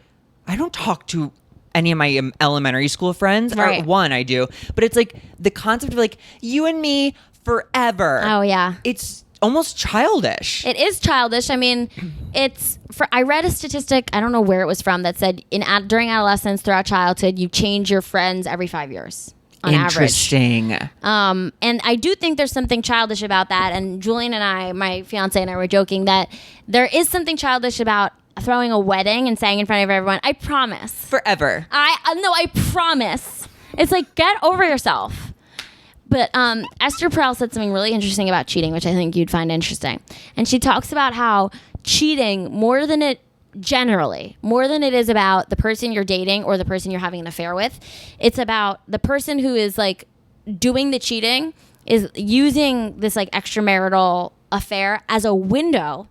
I don't talk to any of my elementary school friends. Right. Or one, I do. But it's like the concept of like, you and me forever. Oh, yeah. It's almost childish. It is childish. I mean, I read a statistic, I don't know where it was from, that said during adolescence, throughout childhood, you change your friends every 5 years. On Interesting. average. And I do think there's something childish about that. And Julian and I, my fiance and I, were joking that there is something childish about throwing a wedding and saying in front of everyone, I promise. Forever. I promise. It's like, get over yourself. But Esther Perel said something really interesting about cheating, which I think you'd find interesting. And she talks about how cheating, more than it is about the person you're dating or the person you're having an affair with, it's about the person who is like doing the cheating is using this like extramarital affair as a window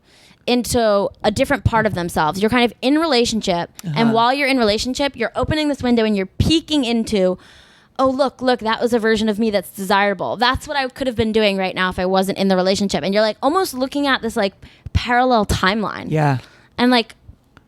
into a different part of themselves. You're kind of in relationship, and while you're in relationship, you're opening this window and you're peeking into, oh, look, that was a version of me that's desirable. That's what I could have been doing right now if I wasn't in the relationship. And you're like almost looking at this like parallel timeline. Yeah. And like,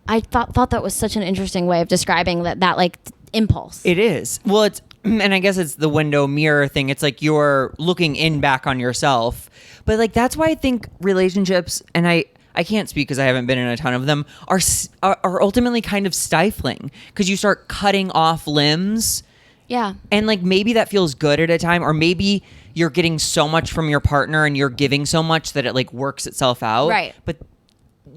I thought that was such an interesting way of describing that like impulse. It is. Well, and I guess it's the window mirror thing. It's like you're looking back on yourself. But like, that's why I think relationships, and I can't speak because I haven't been in a ton of them, are ultimately kind of stifling, because you start cutting off limbs. Yeah. And like, maybe that feels good at a time, or maybe you're getting so much from your partner and you're giving so much that it like works itself out. Right. But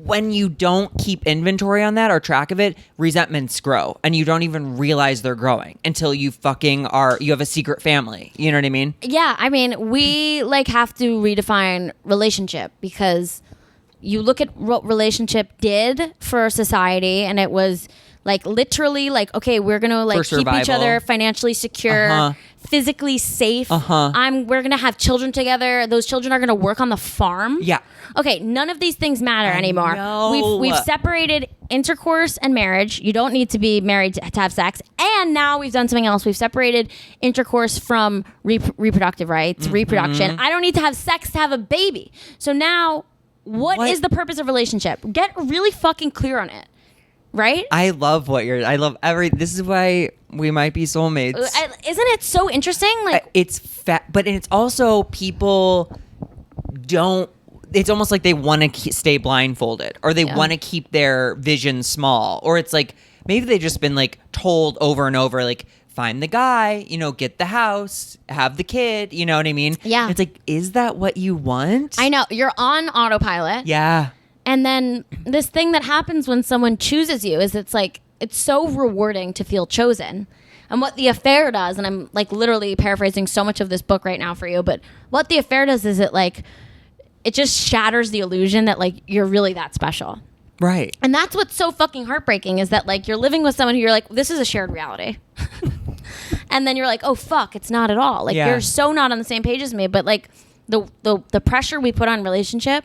when you don't keep inventory on that or track of it, resentments grow, and you don't even realize they're growing until you have a secret family. You know what I mean? Yeah. I mean, we like have to redefine relationship, because you look at what relationship did for society, and it was like literally, like, okay, we're gonna like keep each other financially secure, physically safe. We're gonna have children together. Those children are gonna work on the farm. Yeah. Okay, none of these things matter anymore. We've separated intercourse and marriage. You don't need to be married to have sex. And now we've done something else. We've separated intercourse from reproductive rights, reproduction. I don't need to have sex to have a baby. So now, what is the purpose of relationship? Get really fucking clear on it. Right? I love this is why we might be soulmates. Isn't it so interesting? Like but it's also people don't. It's almost like they want to stay blindfolded, or they want to keep their vision small, or it's like maybe they've just been like told over and over, like, find the guy, get the house, have the kid, you know what I mean? Yeah. It's like, is that what you want? I know, you're on autopilot. Yeah. And then this thing that happens when someone chooses you is it's so rewarding to feel chosen. And what the affair does, and I'm like literally paraphrasing so much of this book right now for you, but what the affair does is it just shatters the illusion that like you're really that special. Right. And that's what's so fucking heartbreaking is that like you're living with someone who you're like, this is a shared reality. And then you're like, oh fuck, it's not at all. Like you're so not on the same page as me. But like the pressure we put on relationship,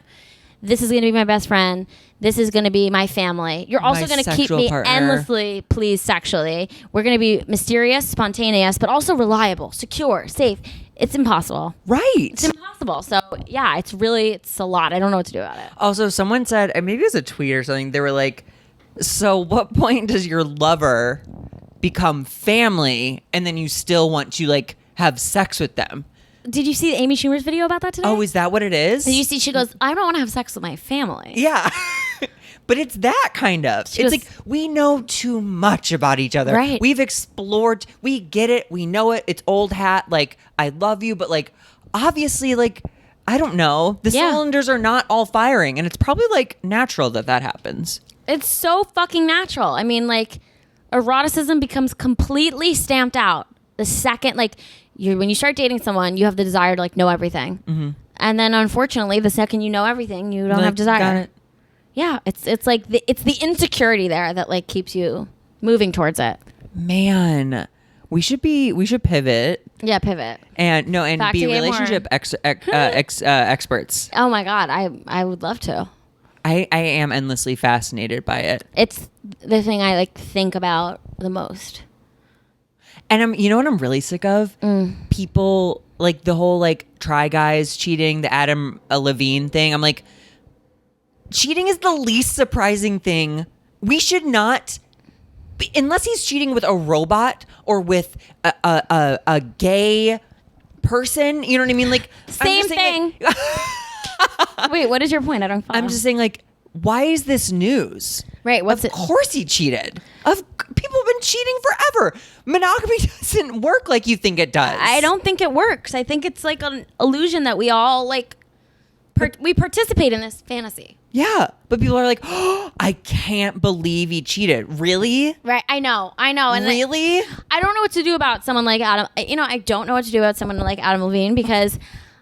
this is going to be my best friend. This is going to be my family. You're also going to keep me endlessly pleased sexually. We're going to be mysterious, spontaneous, but also reliable, secure, safe. It's impossible. Right. It's impossible. So yeah, it's a lot. I don't know what to do about it. Also, someone said, and maybe it was a tweet or something, they were like, so what point does your lover become family and then you still want to like have sex with them? Did you see Amy Schumer's video about that today? Oh, is that what it is? Did you see? She goes, I don't want to have sex with my family. Yeah. But it's that kind of. It's like we know too much about each other. Right. We've explored. We get it. We know it. It's old hat. Like, I love you. But like, obviously, like, I don't know. The cylinders are not all firing. And it's probably like natural that happens. It's so fucking natural. I mean, like, eroticism becomes completely stamped out the second, like, when you start dating someone, you have the desire to like know everything. Mm-hmm. And then unfortunately, the second you know everything, you don't have desire. Got it. Yeah, it's like it's the insecurity there that like keeps you moving towards it. Man, we should pivot. Yeah, pivot. And be relationship experts. Oh my God, I would love to. I am endlessly fascinated by it. It's the thing I like think about the most. And you know what I'm really sick of? People like the whole like Try Guys cheating, the Adam Levine thing. I'm like, cheating is the least surprising thing. We should not, unless he's cheating with a robot or with a gay person. You know what I mean? Like same thing. Wait, what is your point? I don't follow. I'm just saying, like, why is this news? Right. Of course he cheated. People have been cheating forever. Monogamy doesn't work like you think it does. I don't think it works. I think it's like an illusion that we all like. We participate in this fantasy. Yeah, but people are like, oh, I can't believe he cheated. Really? Right. I know. And really? I don't know what to do about someone like Adam. I don't know what to do about someone like Adam Levine because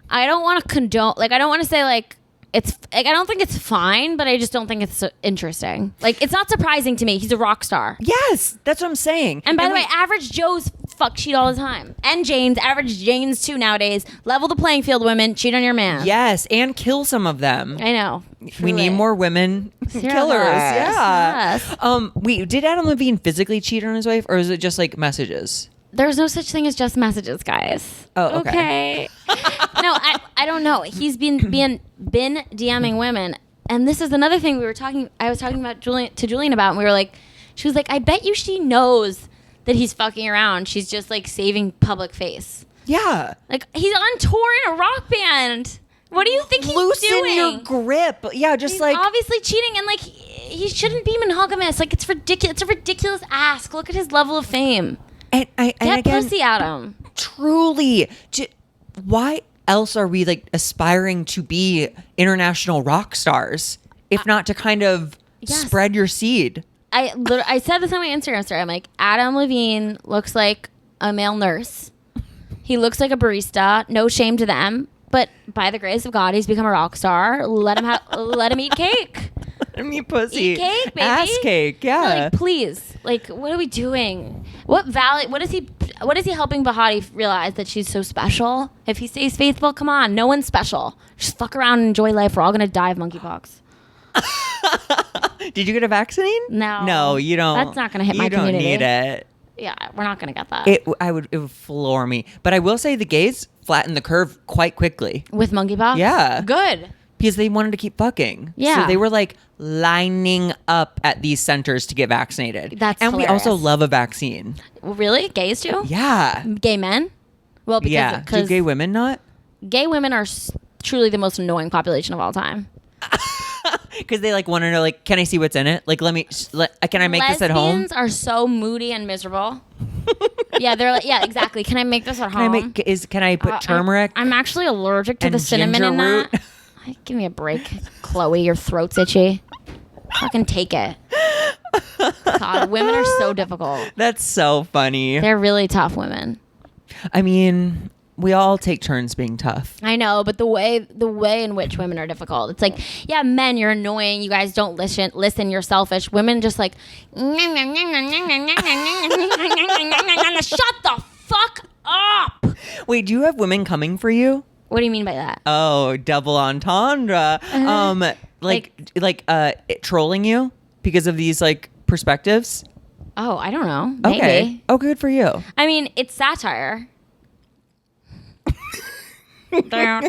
I don't want to condone. Like, I don't want to say like. It's like I don't think it's fine, but I just don't think it's interesting. Like, it's not surprising to me. He's a rock star. Yes, that's what I'm saying. And by the way, average Joes fuck cheat all the time, and average Janes too nowadays. Level the playing field, women. Cheat on your man. Yes, and kill some of them. I know. We need more women killers. Yeah. Yes. Did Adam Levine physically cheat on his wife, or is it just like messages? There's no such thing as just messages, guys. Oh, okay. No, I don't know. He's been DMing women, and this is another thing I was talking about Julian about, and we were like, she was like, I bet you she knows that he's fucking around. She's just like saving public face. Yeah. Like, he's on tour in a rock band. What do you think he's doing? Loosen your grip. Yeah, he's like obviously cheating, and like he shouldn't be monogamous. Like, it's ridiculous. It's a ridiculous ask. Look at his level of fame. Get pussy at him. Truly. Why else are we like aspiring to be international rock stars if not to kind of spread your seed? I said this on my Instagram story. I'm like, Adam Levine looks like a male nurse. He looks like a barista. No shame to them. But by the grace of God, he's become a rock star. Let him eat cake. I mean, pussy. Eat cake, baby. Ass cake, yeah. Like, please. Like, what are we doing? What is he helping Bahati realize that she's so special? If he stays faithful, come on. No one's special. Just fuck around and enjoy life. We're all going to die of monkeypox. Did you get a vaccine? No. No, you don't. That's not going to hit my community. You don't need it. Yeah, we're not going to get that. It would floor me. But I will say the gays flattened the curve quite quickly. With monkeypox? Yeah. Good. Because they wanted to keep fucking. Yeah. So they were like lining up at these centers to get vaccinated. That's And hilarious. we also love a vaccine. Really? Gays do? Yeah. Gay men? Well, because Yeah. Do gay women not? gay women are truly the most annoying population of all time. Because they like want to know, like, can I see what's in it? Like, can I make this at home? Lesbians are so moody and miserable. Yeah, they're like, yeah, exactly. Can I make this at Can home? can I put turmeric? I'm actually allergic to and the cinnamon ginger in root? that. Give me a break, Chloe. Your throat's itchy. Fucking take it. God, women are so difficult. That's so funny. They're really tough women. I mean, we all take turns being tough. I know, but the way in which women are difficult. It's like, yeah, men, you're annoying. You guys don't listen. You're selfish. Women just like, shut the fuck up. Wait, do you have women coming for you? What do you mean by that? Oh, double entendre. Trolling you because of these like perspectives. Oh, I don't know. Maybe. Okay. Oh, good for you. I mean, it's satire. Look, I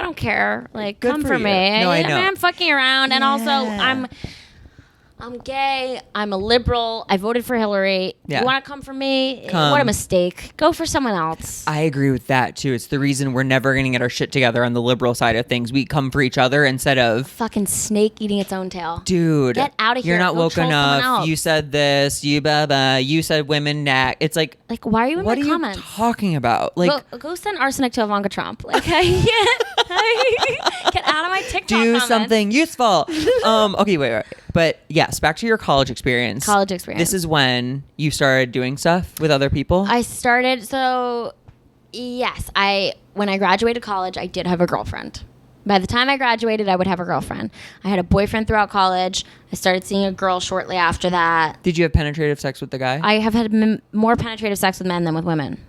don't care. Like, Good come for for you. me. No, I know. I'm fucking around, and also Yeah. I'm gay. I'm a liberal. I voted for Hillary. Yeah. You want to come for me? Come. What a mistake. Go for someone else. I agree with that too. It's the reason we're never going to get our shit together on the liberal side of things. We come for each other instead of Fucking snake eating its own tail. dude. Get outta here. You're not Go woke troll someone enough. else. You said this. You blah blah. You said women neck. It's like Like, why are you in what my are comments? you talking about? Like Go send arsenic to Ivanka Trump. Like, get out of my TikTok do comments. something useful. Okay, wait. But yes, back to your college experience. College experience. This is when you started doing stuff with other people. I started, so yes, when I graduated college, I did have a girlfriend. By the time I graduated, I would have a girlfriend. I had a boyfriend throughout college. I started seeing a girl shortly after that. Did you have penetrative sex with the guy? I have had more penetrative sex with men than with women.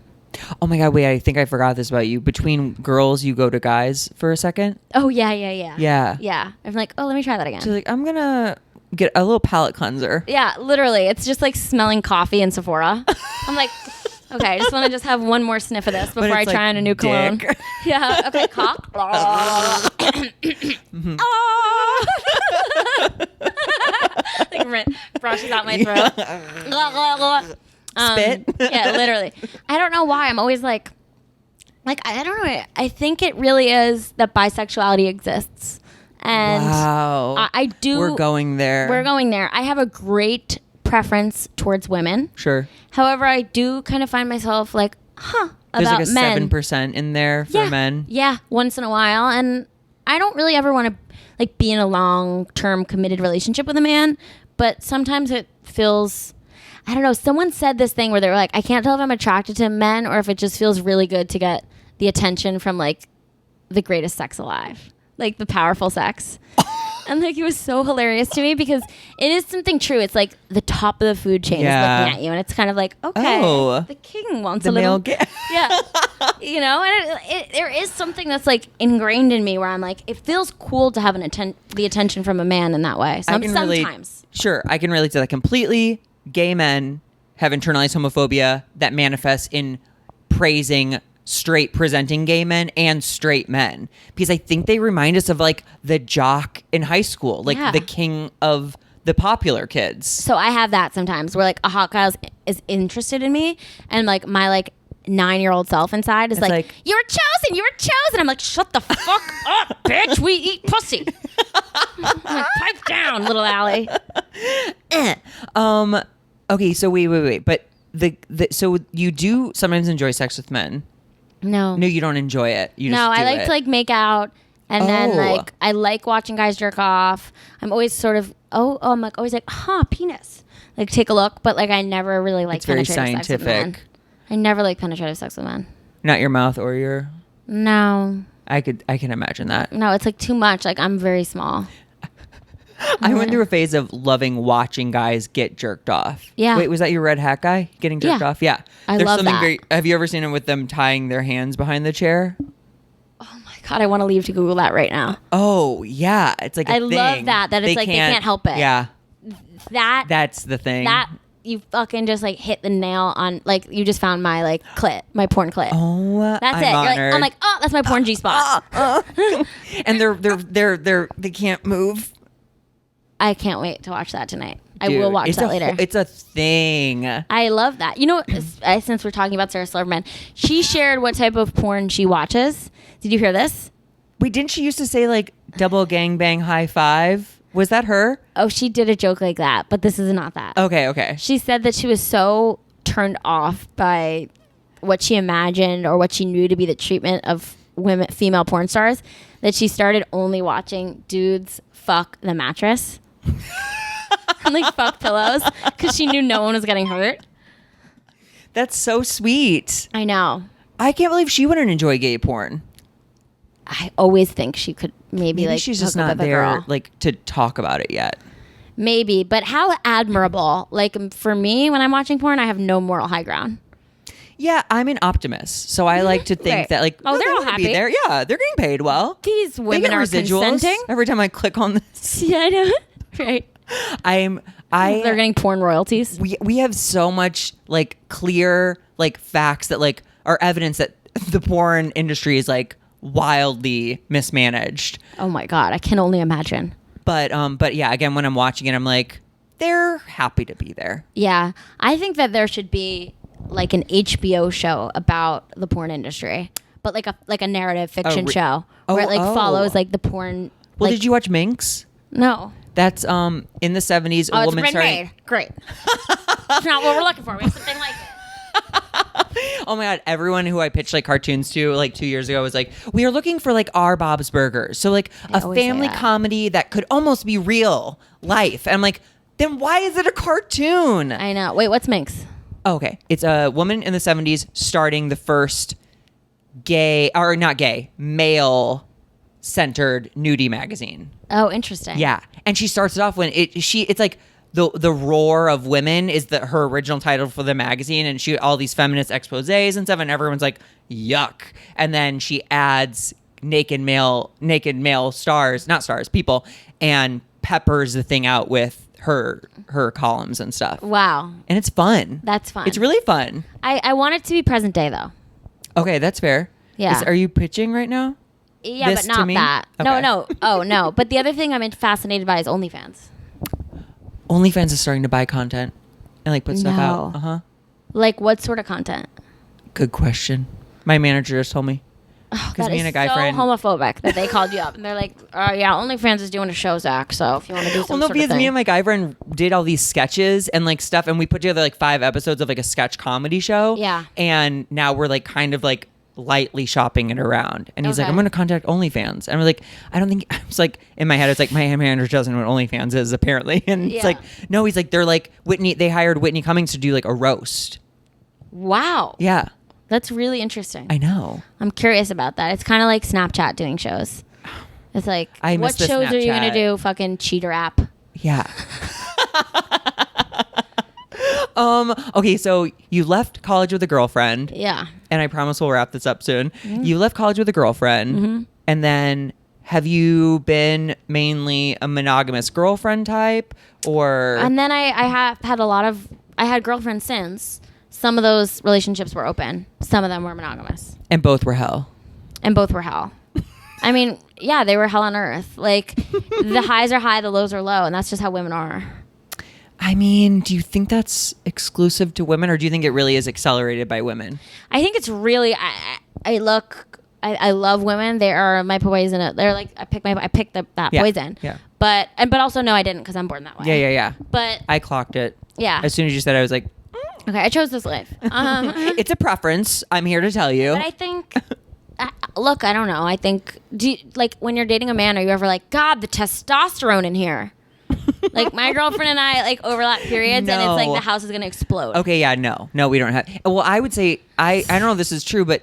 Oh my God, wait, I think I forgot this about you. Between girls, you go to guys for a second? Oh, yeah. Yeah. Yeah. I'm like, oh, let me try that again. So like, I'm going to get a little palate cleanser. Yeah, literally. It's just like smelling coffee in Sephora. I'm like, okay, I just want to just have one more sniff of this before I it's try like on a new cologne. dick. Yeah, okay, cock. Like brushes out my throat. Spit. Yeah, literally. I don't know why. I'm always like I don't know. I think it really is that bisexuality exists. And Wow. I do. We're going there. We're going there. I have a great preference towards women. Sure. However, I do kind of find myself like, There's about like a men. 7% in there for men. Yeah, once in a while. And I don't really ever want to like be in a long-term committed relationship with a man, but sometimes it feels, I don't know, someone said this thing where they were like, I can't tell if I'm attracted to men or if it just feels really good to get the attention from like the greatest sex alive, like the powerful sex. And like it was so hilarious to me because it is something true. It's like the top of the food chain is looking at you, and it's kind of like, okay, the king wants The a little, male yeah, you know. And there is something that's like ingrained in me where I'm like, it feels cool to have the attention from a man in that way. Sometimes, sure, I can relate to that completely. Gay men have internalized homophobia that manifests in praising straight presenting gay men and straight men, because I think they remind us of like the jock in high school, like the king of the popular kids. So I have that sometimes where like a hot guy is interested in me, and like my like 9-year-old self inside is like, you're chosen. I'm like, shut the fuck up, bitch. We eat pussy. I'm like, pipe down, little Allie. Okay, so wait, but so you do sometimes enjoy sex with men? No, you don't enjoy it. You just I do like it. to like make out, and then like I like watching guys jerk off. I'm always sort of I'm like always like, penis. Like take a look, but like I never really like It's very penetrative sex with men. scientific. I never like penetrative sex with men. Not your mouth or your. No, I can imagine that. No, it's like too much. Like I'm very small. I went through a phase of loving watching guys get jerked off. Yeah. Wait, was that your red hat guy getting jerked off? Yeah. I There's love something that. very. Have you ever seen it with them tying their hands behind the chair? Oh my God, I want to leave to Google that right now. Oh yeah, it's like a I thing. love that it's like they can't help it. Yeah, That's the thing. That you fucking just like hit the nail on. Like you just found my like clit, my porn clit. Oh, that's I'm it. You're like, honored. I'm like, oh, that's my porn G spot. And they can't move. I can't wait to watch that tonight. I will watch that later. It's a thing. I love that. You know, since we're talking about Sarah Silverman, she shared what type of porn she watches. Did you hear this? Wait, didn't she used to say like double gangbang high five? Was that her? Oh, she did a joke like that, but this is not that. Okay. She said that she was so turned off by what she imagined or what she knew to be the treatment of female porn stars that she started only watching dudes fuck the mattress. And like fuck pillows because she knew no one was getting hurt. That's so sweet. I know. I can't believe she wouldn't enjoy gay porn. I always think she could maybe like she's just hook up not with a there girl. like to talk about it yet. Maybe, but how admirable. Like for me, when I'm watching porn, I have no moral high ground. Yeah, I'm an optimist, so I like to think Right. that like Oh, they're they all wanna happy. be there. Yeah, they're getting paid well. These They women get are residuals consenting. every time I click on this. Yeah, I know. Right. They're getting porn royalties. We have so much like clear like facts that like are evidence that the porn industry is like wildly mismanaged. Oh my God, I can only imagine. But yeah, again, when I'm watching it, I'm like, they're happy to be there. Yeah, I think that there should be like an HBO show about the porn industry, but like a narrative fiction show where it like follows like the porn. Well, like, did you watch Minx? No. That's in the 70s. Oh, A it's woman been started. made. Great. It's not what we're looking for. We have something like it. Oh my God! Everyone who I pitched like cartoons to like 2 years ago was like, we are looking for like our Bob's Burgers, so like a always say family that. comedy that could almost be real life. And I'm like, then why is it a cartoon? I know. Wait, what's Minx? Okay, it's a woman in the 70s starting the first male centered nudie magazine. Oh, interesting. Yeah, and she starts it off when it's like the roar of women is her original title for the magazine, and she all these feminist exposés and stuff, and everyone's like yuck, and then she adds naked male stars, not stars, people, and peppers the thing out with her columns and stuff. Wow. And it's fun. That's fun. It's really fun. I want it to be present day though. Okay, that's fair. Yeah. Are you pitching right now? Yeah, This but to not me? that. Okay. No. Oh, no. But the other thing I'm fascinated by is OnlyFans. OnlyFans is starting to buy content and like put stuff out. No. Like what sort of content? Good question. My manager just told me. Because That me is and a guy so friend. homophobic that they called you up and they're like, yeah, OnlyFans is doing a show, Zach. So if you want to do Well, some no, sort of because thing. me and my guy friend did all these sketches and like stuff, and we put together like 5 episodes of like a sketch comedy show. Yeah. And now we're like kind of like lightly shopping it around. And he's like, Okay. I'm going to contact OnlyFans. And we're like, I don't think, I was like, in my head, it's like, my manager doesn't know what OnlyFans is apparently. And Yeah. it's like, no, he's like, they're like, they hired Whitney Cummings to do like a roast. Wow. Yeah. That's really interesting. I know. I'm curious about that. It's kind of like Snapchat doing shows. It's like, I miss what the shows are you going to Snapchat. do? Fucking cheater app. Yeah. Okay, so you left college with a girlfriend. Yeah. And I promise we'll wrap this up soon. You left college with a girlfriend, and then have you been mainly a monogamous girlfriend type, or? And then I have had I had girlfriends since. Some of those relationships were open. Some of them were monogamous. And both were hell. And both were hell. I mean, yeah, they were hell on earth. Like, the highs are high, the lows are low, and that's just how women are. I mean, do you think that's exclusive to women, or do you think it really is accelerated by women? I think it's really. I love women. They are my poison. They're like I picked that Yeah. poison. Yeah. But also no, I didn't because I'm born that way. Yeah. But I clocked it. yeah. As soon as you said it, I was like, Okay, I chose this life. it's a preference. I'm here to tell you. But I think. Look, I don't know. I think like when you're dating a man, are you ever like, God, the testosterone in here? Like my girlfriend and I like overlap periods, and it's like No. the house is gonna explode. Okay, yeah, no, we don't have. Well, I would say I don't know if this is true, but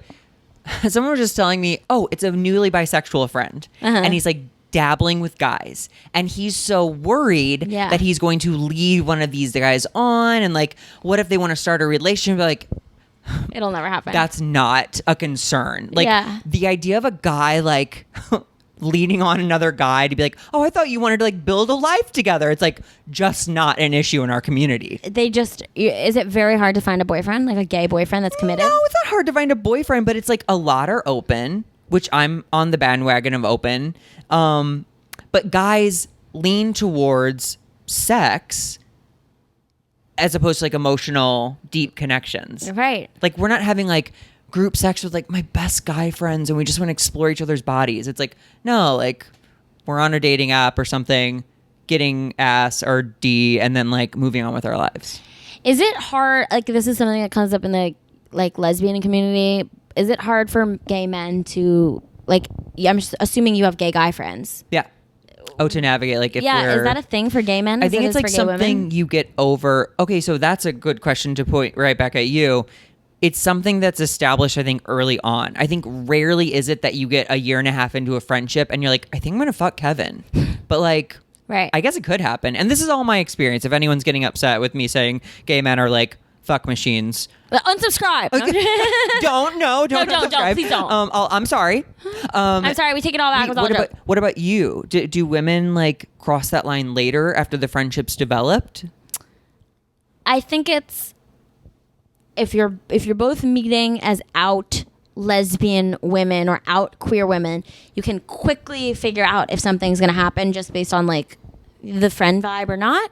someone was just telling me, oh, it's a newly bisexual friend. And he's like dabbling with guys. And he's so worried that he's going to lead one of these guys on. And like, what if they want to start a relationship? Like, it'll never happen. that's not a concern. Like the idea of a guy like leading on another guy to be like, oh, I thought you wanted to like build a life together. It's like just not an issue in our community. Is it very hard to find a boyfriend, like a gay boyfriend that's committed? No, it's not hard to find a boyfriend, but it's like a lot are open, which I'm on the bandwagon of open. But guys lean towards sex as opposed to like emotional, deep connections. Right. Like we're not having like group sex with like my best guy friends and we just want to explore each other's bodies. It's like, no, like we're on a dating app or something, getting ass or D and then like moving on with our lives. Is it hard, like this is something that comes up in the like lesbian community, is it hard for gay men to like, I'm just assuming you have gay guy friends. Yeah. Oh, to navigate, like if we're... is that a thing for gay men? I think it's like something you get over. Okay, so that's a good question to point right back at you. It's something that's established, I think, early on. I think rarely is it that you get a year and a half into a friendship and you're like, I think I'm going to fuck Kevin. But like, right. I guess it could happen. And this is all my experience. If anyone's getting upset with me saying gay men are like fuck machines. Unsubscribe. Okay. Don't unsubscribe. Please don't. I'm sorry. I'm sorry. We take it all back. What about you? Do women like cross that line later after the friendship's developed? I think it's if you're both meeting as out lesbian women or out queer women, you can quickly figure out if something's going to happen just based on like the friend vibe or not.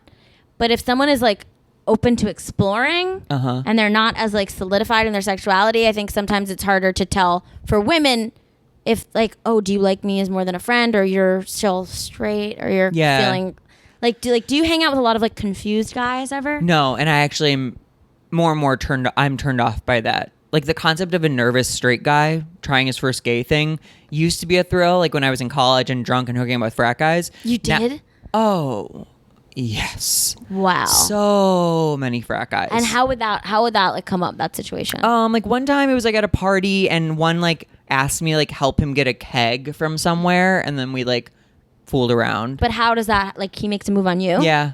But if someone is like open to exploring and they're not as like solidified in their sexuality, I think sometimes it's harder to tell for women if like, oh, do you like me as more than a friend, or you're still straight, or you're feeling like do you hang out with a lot of like confused guys ever? No, and I actually am more and more turned off by that. Like the concept of a nervous straight guy trying his first gay thing used to be a thrill, like when I was in college and drunk and hooking up with frat guys. You did? Oh, yes. Wow. So many frat guys. And how would that like come up, that situation? Like one time it was like at a party and one like asked me like help him get a keg from somewhere, and then we like fooled around. But how does that, like, he makes a move on you? Yeah.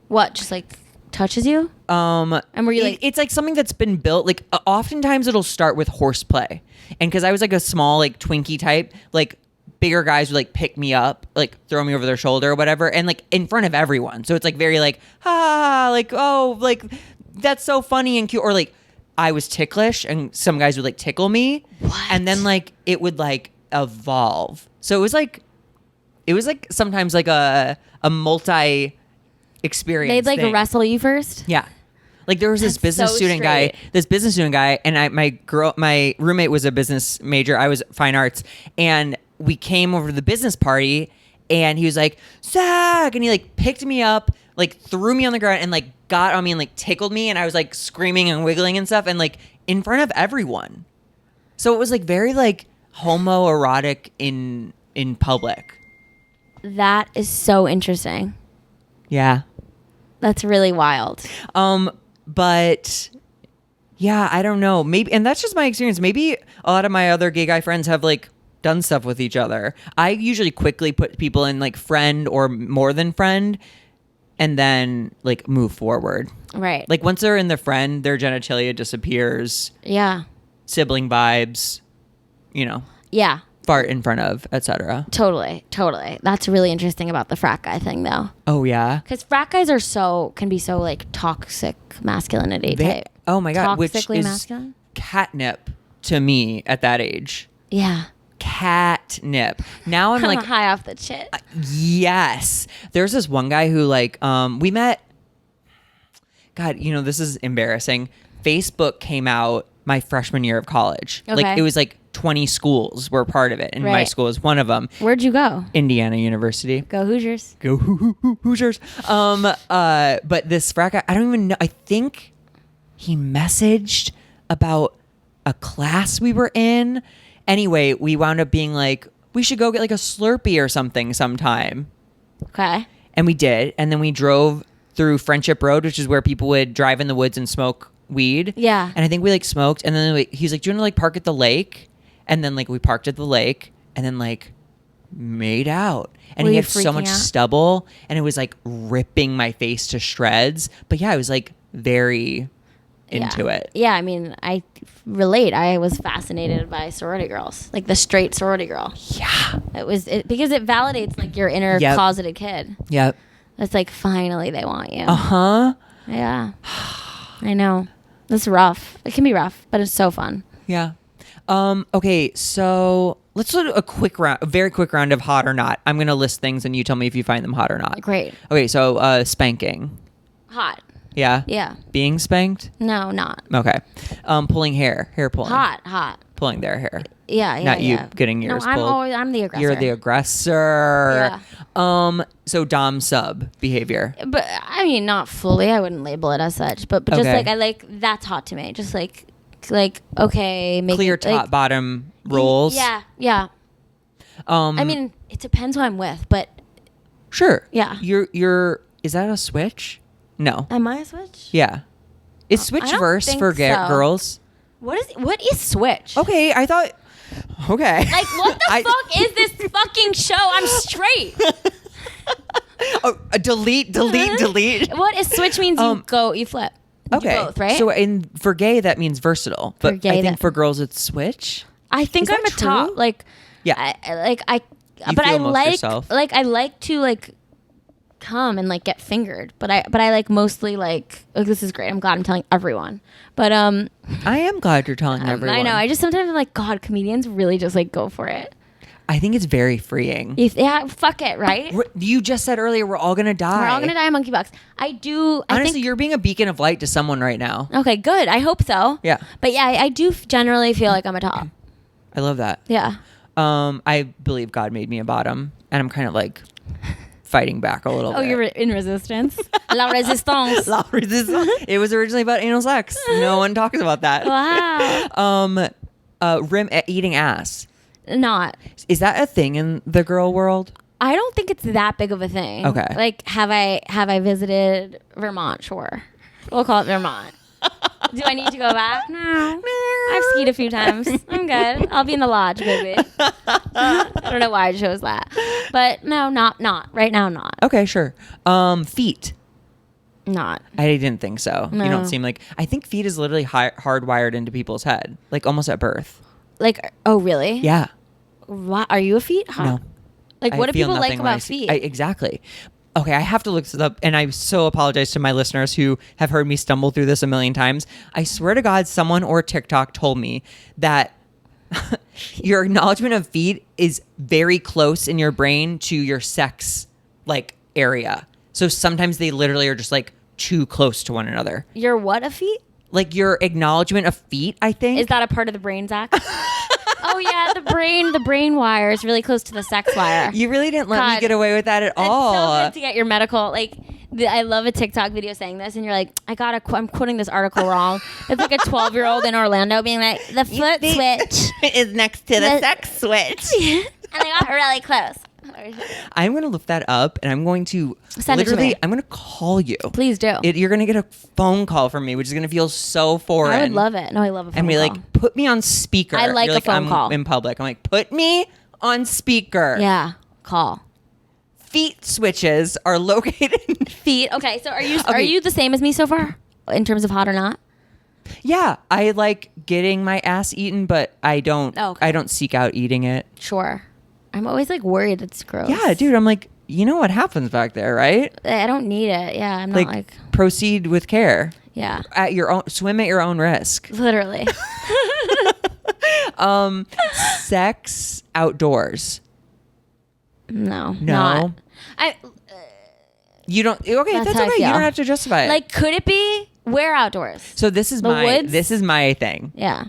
What, just like touches you? And were you like... It's like something that's been built, like oftentimes it'll start with horseplay. And because I was like a small like Twinkie type, like bigger guys would like pick me up, like throw me over their shoulder or whatever, and like in front of everyone. So it's like very like, like, oh, like that's so funny and cute. Or like I was ticklish and some guys would like tickle me. What? And then like it would like evolve. So it was like sometimes like a multi experience. They'd like thing. wrestle you first? Yeah. Like there was this business so student straight. guy, and my roommate was a business major. I was fine arts, and we came over to the business party, and he was like, Zach, and he like picked me up, like threw me on the ground, and like got on me and like tickled me, and I was like screaming and wiggling and stuff, and like in front of everyone. So it was like very like homoerotic in public. That is so interesting. Yeah. That's really wild. But yeah, I don't know. Maybe, and that's just my experience. Maybe a lot of my other gay guy friends have like done stuff with each other. I usually quickly put people in like friend or more than friend, and then like move forward. Right. Like once they're in the friend, their genitalia disappears. Yeah. Sibling vibes, Yeah. fart in front of, etc. Totally. That's really interesting about the frat guy thing, though. Oh yeah, Because frat guys can be so like toxic masculinity type. Oh my god, which Toxically is masculine? catnip to me at that age. Yeah. Catnip. Now I'm like high off the chit. Yes. There's this one guy who like we met. God, this is embarrassing. Facebook came out my freshman year of college. Okay. Like it was like 20 schools were part of it, and my Right. school was one of them. Where'd you go? Indiana University. Go Hoosiers. Go Hoosiers. But this frat guy, I don't even know. I think he messaged about a class we were in. Anyway, we wound up being like, we should go get like a Slurpee or something sometime. Okay. And we did. And then we drove through Friendship Road, which is where people would drive in the woods and smoke weed. Yeah. And I think we like smoked. And then he's like, do you want to like park at the lake? And then like we parked at the lake and then like made out. And Were he you had so freaking much out? stubble and it was like ripping my face to shreds. But yeah, I was like very into it. Yeah, I mean, I relate. I was fascinated by sorority girls, like the straight sorority girl. Yeah. Because it validates like your inner Yep. closeted kid. Yep. It's like finally they want you. Uh-huh. Yeah. I know. It's rough. It can be rough, but it's so fun. Yeah. Okay, so let's do a very quick round of hot or not. I'm gonna list things and you tell me if you find them hot or not. Great. Okay, so spanking. Hot. Yeah? Yeah. Being spanked? No, not. Okay. Pulling hair pulling. Hot. Pulling their hair. Yeah. Not you yeah. getting yours No, pulled. I'm the aggressor. You're the aggressor. Yeah. So dom sub behavior. But I mean, not fully. I wouldn't label it as such. But just Okay. like I like that's hot to me. Just like okay, make Clear it, top like, bottom rolls. Yeah. I mean, it depends who I'm with, but Sure. Yeah. You're is that a switch? No. am I a switch? Yeah. Is switch I don't verse think for so. girls? What is switch? Okay, I thought. Okay. Like what the fuck is this fucking show? I'm straight. Delete. What is switch means you flip. You Okay. both, right? So for gay that means versatile, but For gay, I think that- for girls it's switch. I think Is I'm that a top. true? Like Yeah. I You but I feel most like yourself. like I like to like come and like get fingered, but I like mostly like this is great. I'm glad I'm telling everyone. But I am glad you're telling everyone. I know. I just sometimes am like, God, comedians really just like go for it. I think it's very freeing. Yeah, fuck it, right? You just said earlier we're all gonna die. We're all gonna die of monkeypox. I Honestly, think. you're being a beacon of light to someone right now. Okay, good. I hope so. Yeah. But yeah, I do generally feel like I'm a top. I love that. Yeah. I believe God made me a bottom, and I'm kind of like fighting back a little bit. Oh, you're in resistance. La resistance. La resistance. It was originally about anal sex. No one talks about that. Wow. Eating ass. Not. Is that a thing in the girl world? I don't think it's that big of a thing. Okay. Like, have I visited Vermont? Sure. We'll call it Vermont. Do I need to go back? No. I've skied a few times. I'm good. I'll be in the lodge, baby. I don't know why I chose that. But no, not. Right now, not. Okay, sure. Feet. Not. I didn't think so. No. You don't seem like. I think feet is literally hardwired into people's head, like almost at birth. Like, oh, really? Yeah. What, are you a feet? Huh? No. Like, I what do feel people like nothing when I about see- feet? Exactly. Okay, I have to look this up, and I so apologize to my listeners who have heard me stumble through this a million times. I swear to God, someone or TikTok told me that your acknowledgement of feet is very close in your brain to your sex like area. So sometimes they literally are just like too close to one another. Your what, a feet? Like your acknowledgement of feet, I think. Is that a part of the brain, Zach? Oh yeah, the brain wire is really close to the sex wire. You really didn't let me God. get away with that at all. It's so good to get your medical. Like, I love a TikTok video saying this, and you're like, I'm quoting this article wrong. It's like a 12-year-old in Orlando being like, the foot switch is next to the The- sex switch. and they got really close. I'm going to look that up, and I'm going to Send it to literally, me. I'm going to call you. Please do. You're going to get a phone call from me, which is going to feel so foreign. I would love it. No, I love a phone And be call. like, put me on speaker. I like You're a phone I'm call. in public. I'm like, put me on speaker. Yeah, call. Feet switches are located. Feet. Okay, so are you the same as me so far in terms of hot or not? Yeah, I like getting my ass eaten, but I don't. Oh, okay. I don't seek out eating it. Sure. I'm always like worried it's gross. Yeah, dude. I'm like, you know what happens back there, right? I don't need it. Yeah, I'm not like proceed with care. yeah. At your own, swim at your own risk. Literally. Sex outdoors. No. No. Not. You don't. Okay, That's that's how I okay. You feel. don't have to justify it. Like, could it be? Where outdoors? so this is the my woods? this is my thing. Yeah.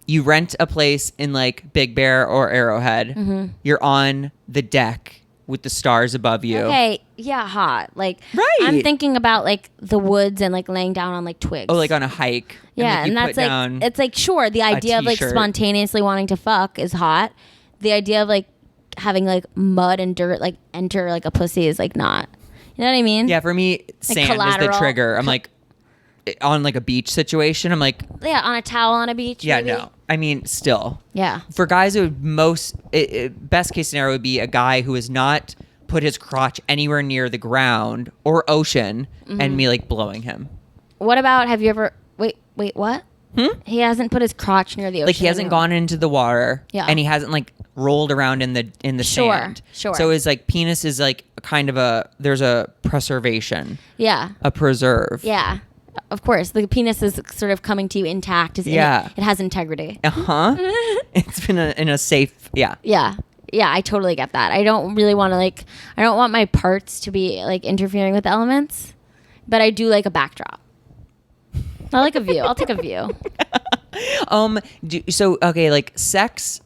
You rent a place in like Big Bear or Arrowhead. Mm-hmm. You're on the deck with the stars above you. Okay. Yeah, hot. Like, Right. I'm thinking about like the woods and like laying down on like twigs. Oh, like on a hike. yeah, you and that's put like down it's like sure the idea of like t-shirt. spontaneously wanting to fuck is hot. The idea of like having like mud and dirt like enter like a pussy is like not. You know what I mean? Yeah, for me, sand is the collateral. trigger. I'm like on like a beach situation. I'm like, Yeah, on a towel on a beach. yeah, maybe. no. I mean, still. Yeah. For guys, it would best case scenario would be a guy who has not put his crotch anywhere near the ground or ocean and me like blowing him. What about, have you ever, wait, what? He hasn't put his crotch near the ocean. Like he hasn't gone into the water and he hasn't like rolled around in the sand. Sure. So his like penis is like kind of there's a preservation. Yeah. A preserve. Yeah. Of course. The penis is sort of coming to you intact. It has integrity. Uh-huh. It's been in a safe, Yeah. Yeah, I totally get that. I don't really want to I don't want my parts to be like interfering with elements, but I do like a backdrop. I like a view. I'll take a view. Okay, like sex,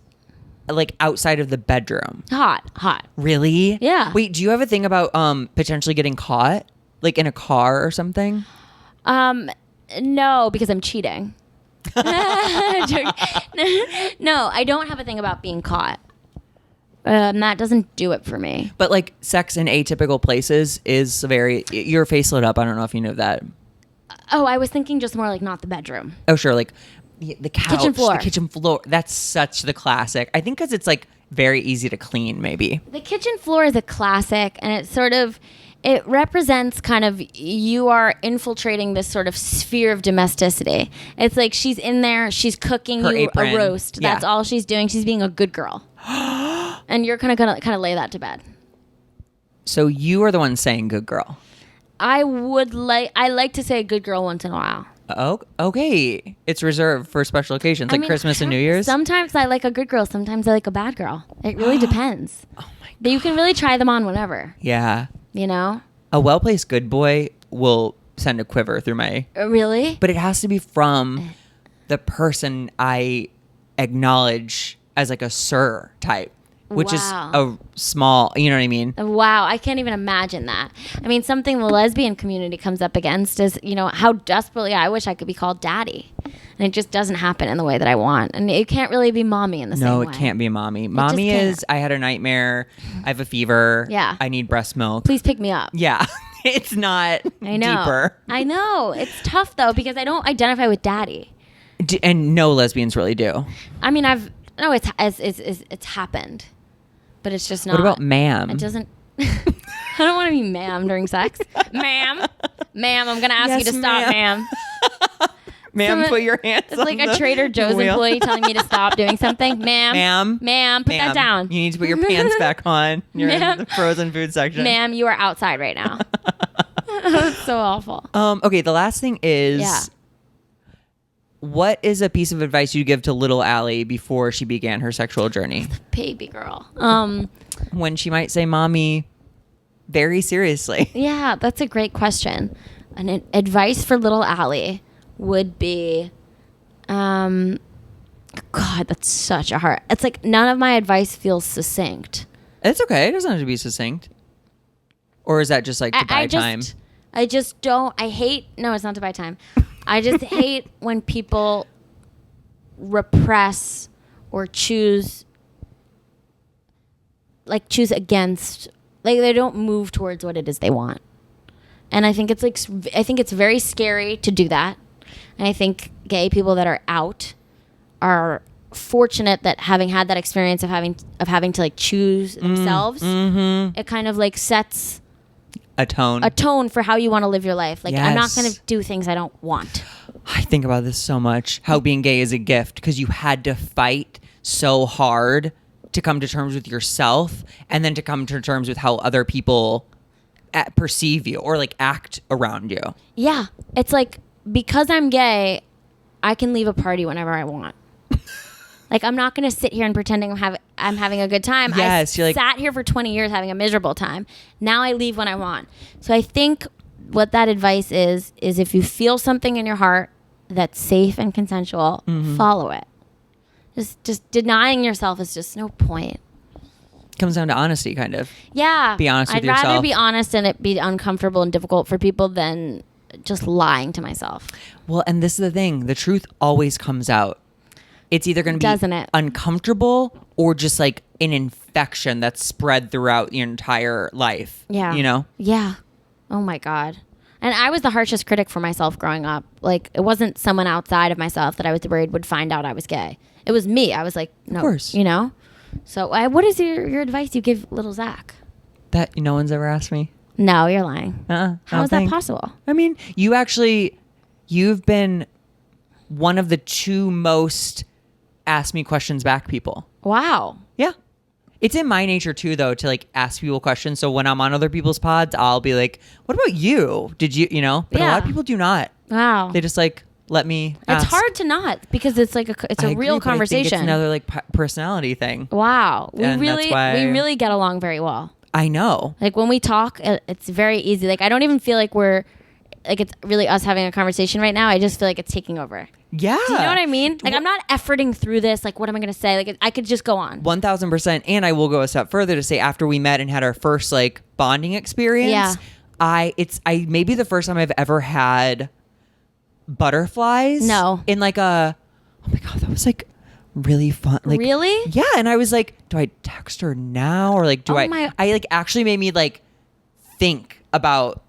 like outside of the bedroom. Hot. Really? Yeah. Wait, do you have a thing about potentially getting caught, like in a car or something? No, because I'm cheating. No, I don't have a thing about being caught. That doesn't do it for me. But like sex in atypical places is your face lit up. I don't know if you know that. Oh, I was thinking just more like not the bedroom. Oh, sure. Like the couch, Kitchen floor. That's such the classic. I think because it's like very easy to clean, maybe. The kitchen floor is a classic, and it represents kind of you are infiltrating this sort of sphere of domesticity. It's like she's in there, she's cooking Her you apron. a roast. Yeah. That's all she's doing. She's being a good girl. And you're kind of lay that to bed. So you are the one saying good girl. I like to say good girl once in a while. Oh, okay. It's reserved for special occasions like Christmas and New Year's. Sometimes I like a good girl. Sometimes I like a bad girl. It really depends. Oh my God. But you can really try them on whenever. Yeah. You know? A well-placed good boy will send a quiver through my... Really? But it has to be from the person I acknowledge as like a sir type, which is a small, you know what I mean? Wow, I can't even imagine that. I mean, something the lesbian community comes up against is, how desperately I wish I could be called daddy. And it just doesn't happen in the way that I want. And it can't really be mommy in the same way. No, it can't be mommy. Mommy is, I had a nightmare, I have a fever, I need breast milk. Please pick me up. Yeah, it's not deeper. I know. It's tough, though, because I don't identify with daddy. And no lesbians really do. I mean, it's happened. But it's just not. What about ma'am? It doesn't. I don't want to be ma'am during sex. Ma'am, I'm going to ask you to stop, ma'am. Ma'am, put your hands on It's like a Trader Joe's employee telling me to stop doing something. Ma'am, put that down. You need to put your pants back on. You're in the frozen food section. Ma'am, you are outside right now. That's so awful. Okay, the last thing is, what is a piece of advice you give to little Ali before she began her sexual journey? Baby girl. When she might say, "Mommy," very seriously. Yeah, that's a great question. An advice for little Ali would be, God, that's such a hard. It's like none of my advice feels succinct. It's okay. It doesn't have to be succinct. Or is that just like to buy time? I just don't. No, it's not to buy time. I just hate when people repress or choose against, like they don't move towards what it is they want. And I think it's very scary to do that. And I think gay people that are out are fortunate that having had that experience of having to like choose themselves, it kind of like sets a tone for how you want to live your life. Like, yes. I'm not going to do things I don't want. I think about this so much, how being gay is a gift because you had to fight so hard to come to terms with yourself and then to come to terms with how other people perceive you or like act around you. Yeah. It's like, because I'm gay, I can leave a party whenever I want. Like, I'm not going to sit here and pretending I'm having a good time. Yes, I sat here for 20 years having a miserable time. Now I leave when I want. So I think what that advice is if you feel something in your heart that's safe and consensual, follow it. Just denying yourself is just no point. Comes down to honesty, kind of. Yeah. Be honest with yourself. I'd rather be honest and it be uncomfortable and difficult for people than just lying to myself. Well, and this is the thing. The truth always comes out. It's either going to be uncomfortable or just like an infection that's spread throughout your entire life. Yeah. You know? Yeah. Oh my God. And I was the harshest critic for myself growing up. Like, it wasn't someone outside of myself that I was worried would find out I was gay. It was me. I was like, no. Of course. You know? So what is your advice you give little Zach? That no one's ever asked me. No, you're lying. How is that think. possible? I mean, you've been one of the two most ask me questions back people. Wow. Yeah. It's in my nature too, though, to like ask people questions. So when I'm on other people's pods, I'll be like, what about you? Did you, But a lot of people do not. Wow. They just like, let me ask. It's hard to not because it's like it's a real conversation. I think it's another like personality thing. Wow. We And really that's why- we really get along very well. I know. Like when we talk, it's very easy. Like I don't even feel like it's really us having a conversation right now. I just feel like it's taking over. Yeah. Do you know what I mean? Like I'm not efforting through this. Like what am I going to say? Like I could just go on. 1000%. And I will go a step further to say after we met and had our first like bonding experience, I maybe the first time I've ever had butterflies. No. In like oh my God, that was like really fun. Like really? Yeah. And I was like, do I text her now? Or like, I like actually made me like think about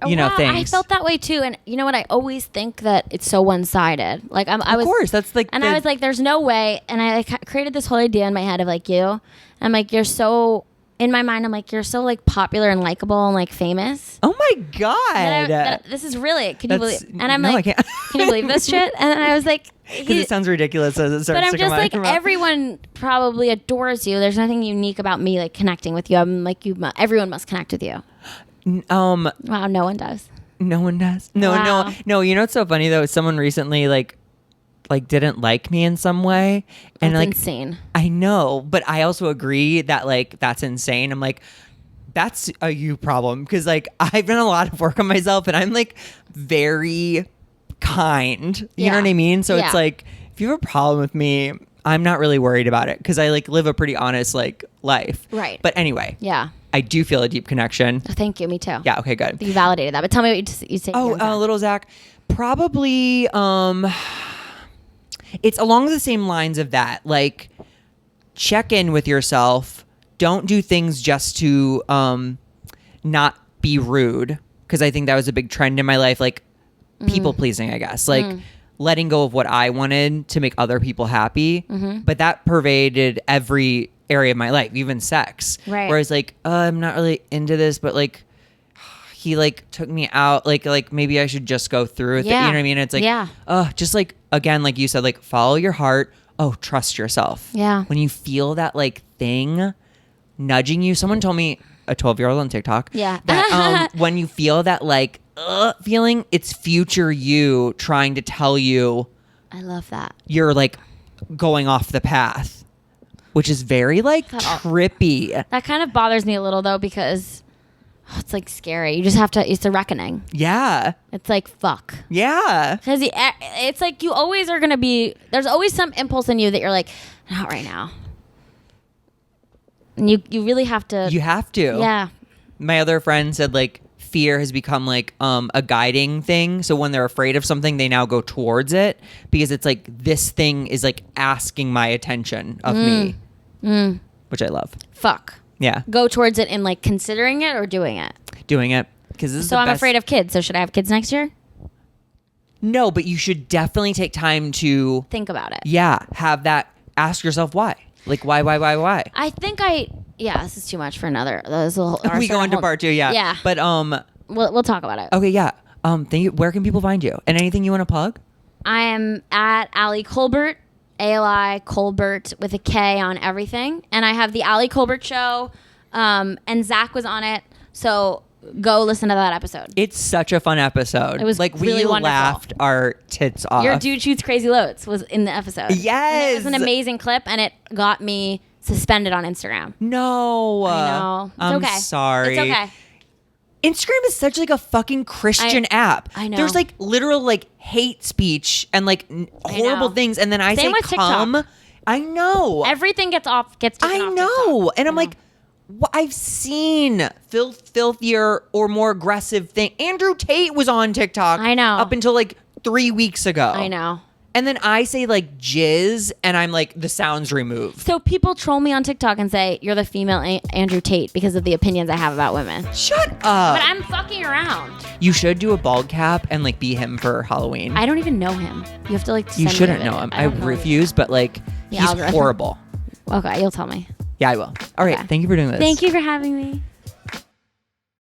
Wow, things. I felt that way too, and you know what? I always think that it's so one-sided. Like of course, that's like, and I was like, "There's no way." And I like created this whole idea in my head of like you. I'm like, you're so in my mind. I'm like, you're so like popular and likable and like famous. oh my God, This is really. Can you That's- believe? And I'm no, like, I can't. can you believe this shit? And then I was like, because it sounds ridiculous as it starts but I'm to just come out like, of your mouth. everyone probably adores you. There's nothing unique about me like connecting with you. I'm like, everyone must connect with you. Wow, no one does. No one does. No. You know what's so funny though? Someone recently like didn't like me in some way, and That's like insane. I know, but I also agree that like that's insane. I'm like, that's a you problem because like I've done a lot of work on myself, and I'm like very kind. You know what I mean? So it's like if you have a problem with me, I'm not really worried about it because I like live a pretty honest like life. Right. But anyway. Yeah. I do feel a deep connection. Oh, thank you. Me too. Yeah. Okay. Good. You validated that, but tell me what you say. Little Zach, probably. It's along the same lines of that. Like, check in with yourself. Don't do things just to not be rude, because I think that was a big trend in my life. Like people pleasing, I guess. Like letting go of what I wanted to make other people happy. But that pervaded every area of my life, even sex. Right. Whereas like, I'm not really into this, but like he like took me out, like maybe I should just go through with it. You know what I mean? It's like, just like, again, like you said, like follow your heart. Oh, trust yourself. Yeah. When you feel that like thing nudging you, someone told me, a 12-year-old on TikTok. Yeah. That when you feel that like feeling, it's future you trying to tell you. I love that. You're like going off the path. Which is very like trippy. That kind of bothers me a little though because it's like scary. You just have to. It's a reckoning. Yeah. It's like fuck. Yeah. Because it's like you always are gonna be. There's always some impulse in you that you're like, not right now. And you really have to. You have to. Yeah. My other friend said like fear has become like a guiding thing. So when they're afraid of something, they now go towards it because it's like this thing is like asking my attention of me, which I love. Fuck. Yeah. Go towards it in like considering it or doing it. Doing it because this is So the I'm best. afraid of kids. So should I have kids next year? No, but you should definitely take time to Think about it. have that. Ask yourself why. Like why? I think this is too much for another. We go into part 2. Yeah. Yeah. But we'll talk about it. okay. Yeah. Thank you. Where can people find you? And anything you want to plug? I am at Ali Kolbert, ALI Kolbert with a K on everything, and I have the Ali Kolbert show, and Zach was on it. So go listen to that episode. It's such a fun episode. It was like really we wonderful. laughed our tits off. Your dude shoots crazy loads was in the episode. Yes. And it was an amazing clip, and it got me suspended on Instagram. No. I know. It's I'm okay. sorry. It's okay. Instagram is such like a fucking Christian app. I know. There's like literal like hate speech and like horrible know. things, and then I Same say with come. TikTok. I know. Everything gets taken I off know. TikTok. And I'm I know. like, I've seen filthier or more aggressive thing. Andrew Tate was on TikTok. I know. Up until like 3 weeks ago. I know. And then I say like jizz and I'm like, the sound's removed. So people troll me on TikTok and say, you're the female Andrew Tate because of the opinions I have about women. Shut up. But I'm fucking around. You should do a bald cap and like be him for Halloween. I don't even know him. You have to like You send shouldn't me a know video. him. I don't know refuse, but like The he's algorithm. horrible. Okay, you'll tell me. Yeah, I will. All right. Okay. Thank you for doing this. Thank you for having me.